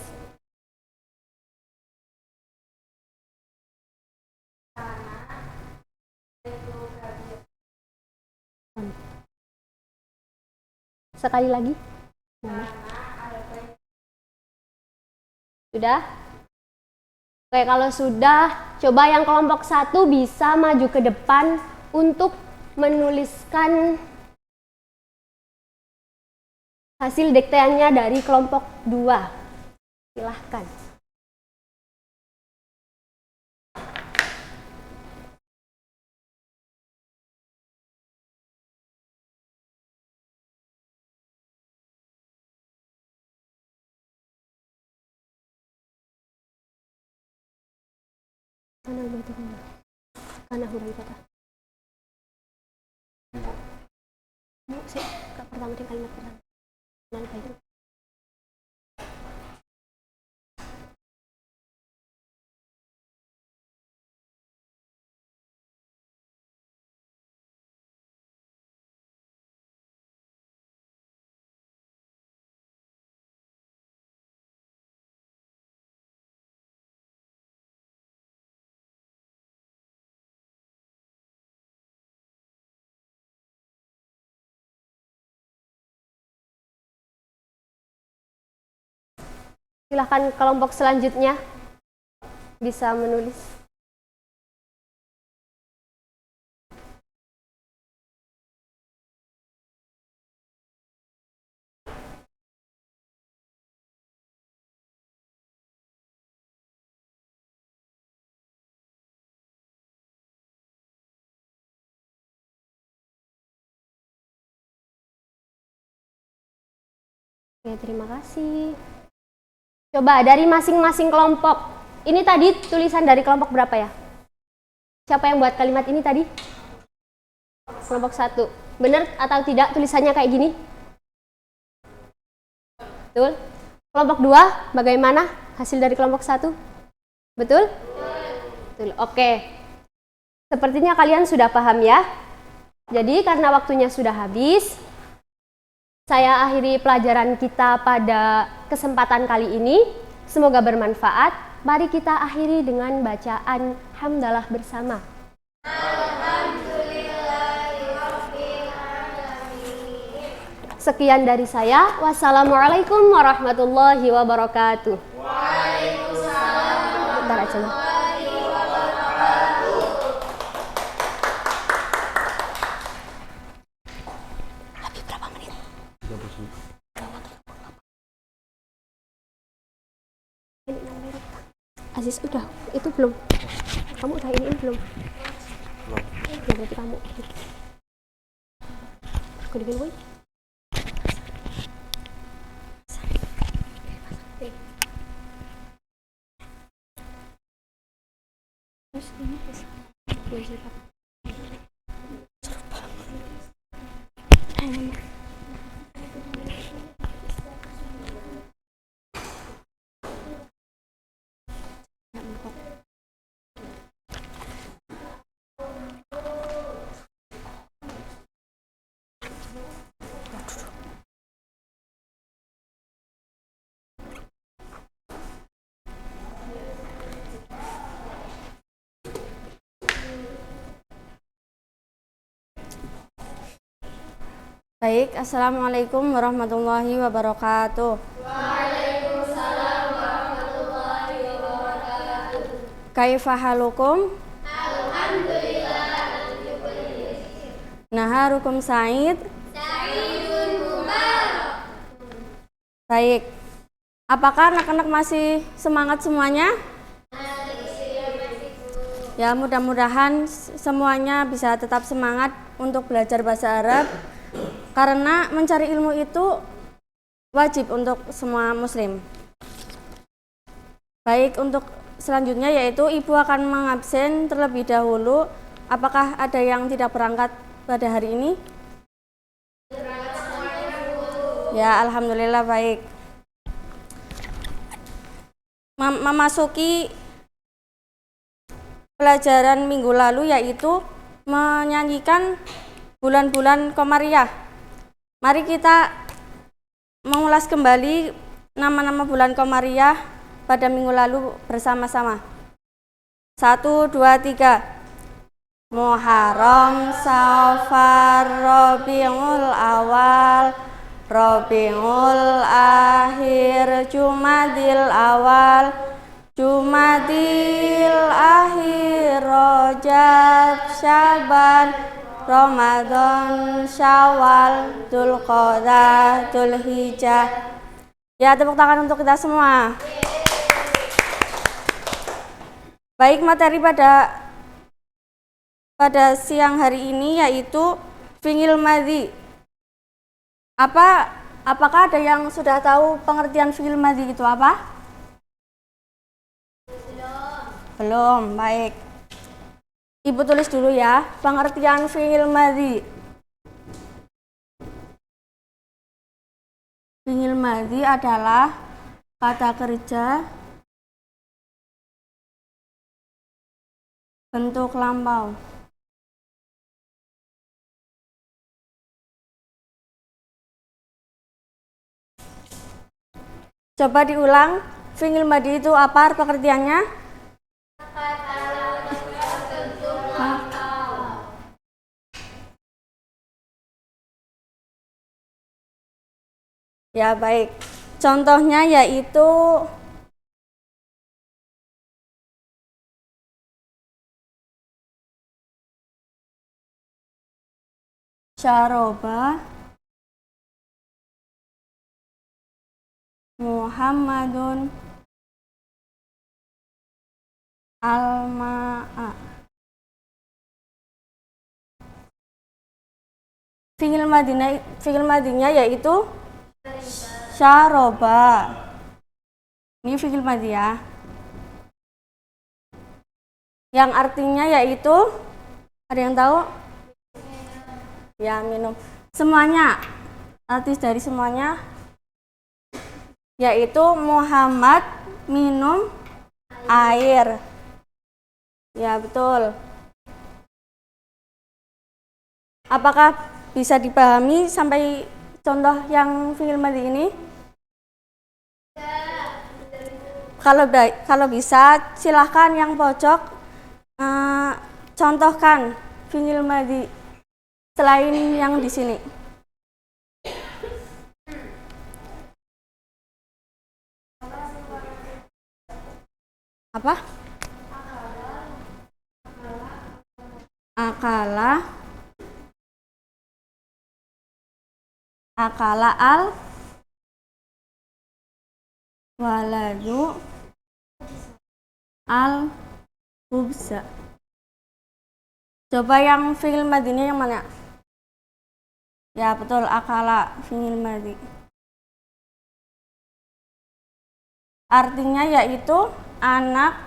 Sekali lagi. Sudah? Oke, kalau sudah, coba yang kelompok 1 bisa maju ke depan untuk menuliskan hasil dikteannya dari kelompok 2. Silahkan. Karena huruf kata. Pertama di kalimat pertama. Silahkan kelompok selanjutnya bisa menulis. Oke, terima kasih. Coba dari masing-masing kelompok. Ini tadi tulisan dari kelompok berapa ya? Siapa yang buat kalimat ini tadi? Kelompok 1. Benar atau tidak tulisannya kayak gini? Betul? Kelompok 2, bagaimana hasil dari kelompok 1? Betul? Betul. Oke. Sepertinya kalian sudah paham ya. Jadi karena waktunya sudah habis, saya akhiri pelajaran kita pada kesempatan kali ini. Semoga bermanfaat. Mari kita akhiri dengan bacaan hamdalah bersama. Sekian dari saya. Wassalamualaikum warahmatullahi wabarakatuh. Waalaikumsalam. Bentar aja. Habis berapa menit? Aziz udah, itu belum. Kamu udah iniin belum? Belum. Ya berarti kamu. Aku dibilang. Terus ini belum siap. Baik, Assalamualaikum warahmatullahi wabarakatuh. Waalaikumsalam warahmatullahi wabarakatuh. Kaifa halukum? Alhamdulillah. Naharukum Sa'id? Sa'idun mubarak. Baik. Apakah anak-anak masih semangat semuanya? Ya, mudah-mudahan semuanya bisa tetap semangat untuk belajar bahasa Arab. Karena mencari ilmu itu wajib untuk semua muslim. Baik, untuk selanjutnya yaitu Ibu akan mengabsen terlebih dahulu. Apakah ada yang tidak berangkat pada hari ini? Ya, alhamdulillah baik. Memasuki pelajaran minggu lalu yaitu menyanyikan bulan-bulan Komariah. Mari kita mengulas kembali nama-nama bulan Komariah pada minggu lalu bersama-sama. 1, 2, 3. Muharram, Safar, Rabiul Awal, Rabiul Akhir, Jumadil Awal, Jumadil Akhir, Rajab, Syaban, Ramadan, Syawal, Dzulqa'dah, Dzulhijjah. Ya, tepuk tangan untuk kita semua. Baik, materi pada siang hari ini yaitu fi'il madhi. Apakah ada yang sudah tahu pengertian fi'il madhi itu apa? Belum, baik. Ibu tulis dulu ya, pengertian fi'il madhi. Fi'il madhi adalah kata kerja bentuk lampau. Coba diulang, fi'il madhi itu apa pengertiannya? Ya, baik. Contohnya yaitu Syaroba Muhammadun Al-Ma'a. Fi'il madhinya yaitu Syaroba. Ini fi'il madhi ya. Yang artinya yaitu, ada yang tahu? Ya, minum. Semuanya, arti dari semuanya yaitu Muhammad minum air. Ya, betul. Apakah bisa dipahami sampai contoh yang fi'il madhi ini? Kalau bisa, silahkan yang pojok contohkan fi'il madhi selain yang di sini. Apa? Akala al waladu al khubza. Coba yang fi'il madhinya yang mana? Ya, betul, akala fi'il madhi. Artinya yaitu anak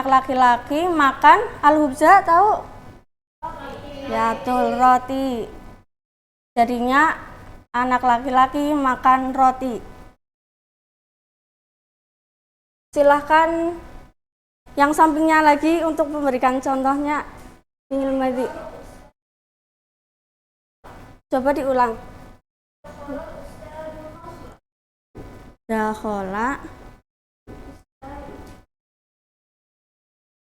laki-laki makan al-khubza, tahu? Ya, betul, roti. Jadinya anak laki-laki makan roti. Silahkan yang sampingnya lagi untuk memberikan contohnya fi'il madhi. Coba diulang. Dakhala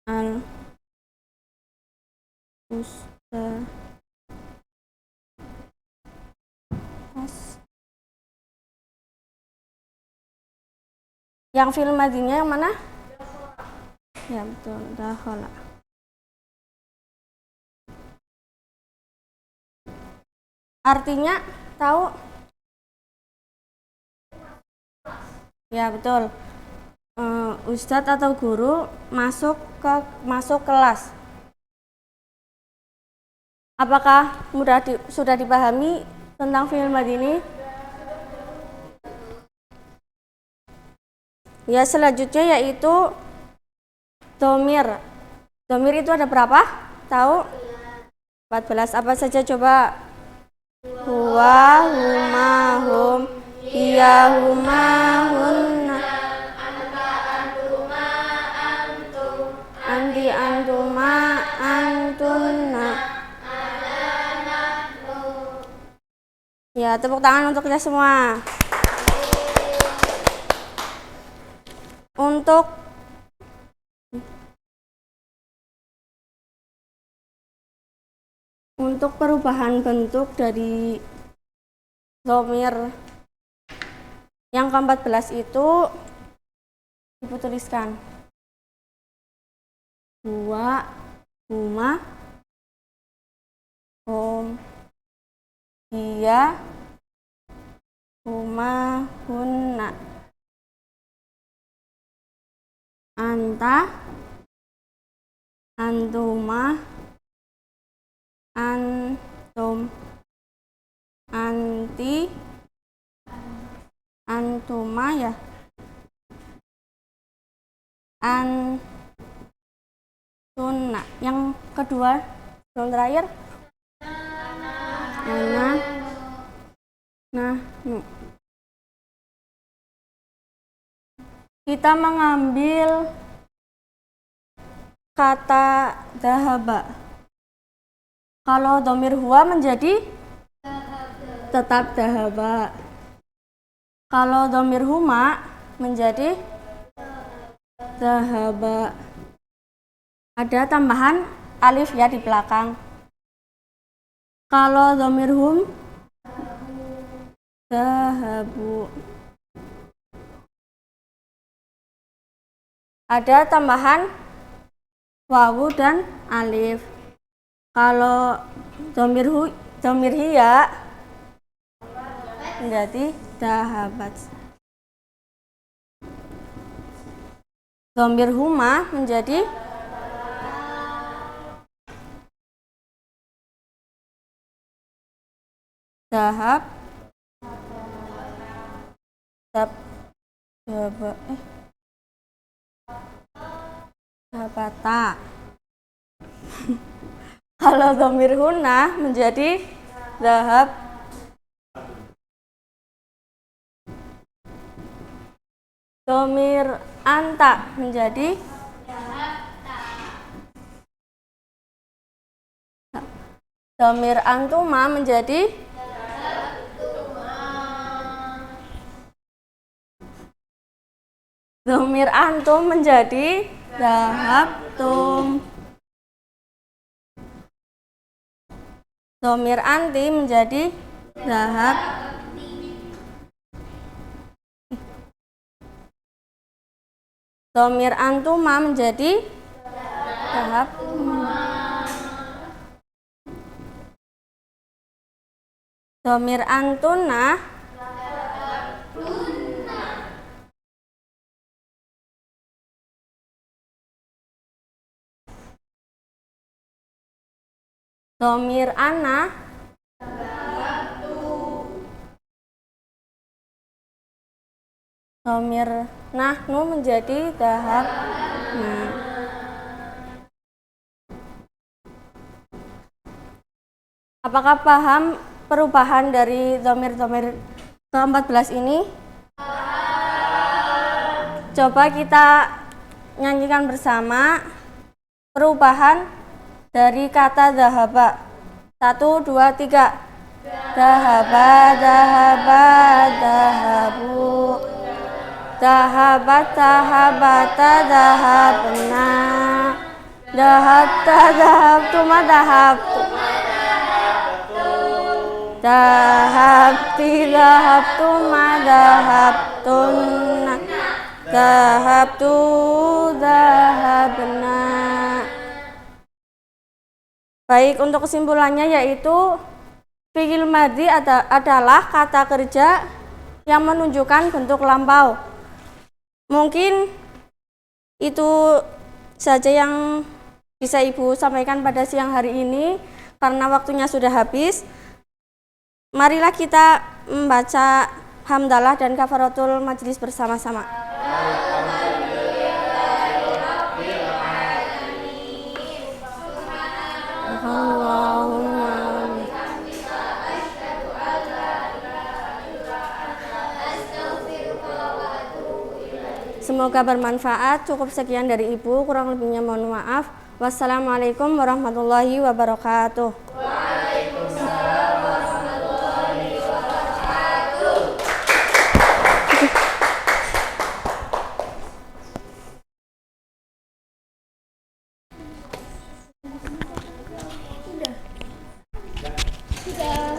al ustaz Yang fi'il madinya yang mana? Ya betul, dakhala. Artinya tahu? Ya betul. Ustadz atau guru masuk kelas. Apakah sudah dipahami tentang fi'il madhi ini? Ya, selanjutnya yaitu dhamir. Dhamir itu ada berapa? Tahu? 14. Apa saja coba? Huwa, huma, hum, hiya, huma, hunna, anti, antuma, antunna. Ya, tepuk tangan untuk kita semua. Untuk perubahan bentuk dari dhamir yang ke-14 itu Ibu tuliskan huwa, huma, hum, hiya, huma, hunna, anta, antuma, antum, anti, antuma ya, antunna. Yang kedua, yang terakhir, ana, nahnu. Kita mengambil kata dhahaba. Kalau dhamir huwa menjadi tetap dhahaba. Kalau dhamir huma menjadi dhahaba. Ada tambahan alif ya di belakang. Kalau dhamir hum dhahabu. Ada tambahan wawu dan alif. Kalau dhamir hiya menjadi dhahabat. Dhamir huma menjadi dhahab. Dhahabata. Kalau dhamir hunna menjadi dhahab. Dhamir anta menjadi dhamir antuma menjadi dhamir antum menjadi dhahabtum. Dhamir anti menjadi dhahab. Dhamir antuma menjadi dhahab. Dhamir antuna dhamir ana dhamir nahnu menjadi dhahab. Apakah paham perubahan dari dhamir-dhamir ke-14 ini? Coba kita nyanyikan bersama perubahan dari kata dhahaba. 1, 2, 3. Dhahaba, dhahaba, dhahabu. Dhahabat, dhahabata, dhahabna. Dhahabta, dhahabtuma, dhahabtu. Dhahabti, dhahabtuma, dhahabtunna. Dhahabtu, dhahabna. Baik, untuk kesimpulannya yaitu fi'il madhi adalah kata kerja yang menunjukkan bentuk lampau. Mungkin itu saja yang bisa Ibu sampaikan pada siang hari ini karena waktunya sudah habis. Marilah kita membaca hamdalah dan kafaratul majlis bersama-sama. Semoga bermanfaat. Cukup sekian dari Ibu, kurang lebihnya mohon maaf. Wassalamualaikum warahmatullahi wabarakatuh. Waalaikumsalam warahmatullahi wabarakatuh. Sudah.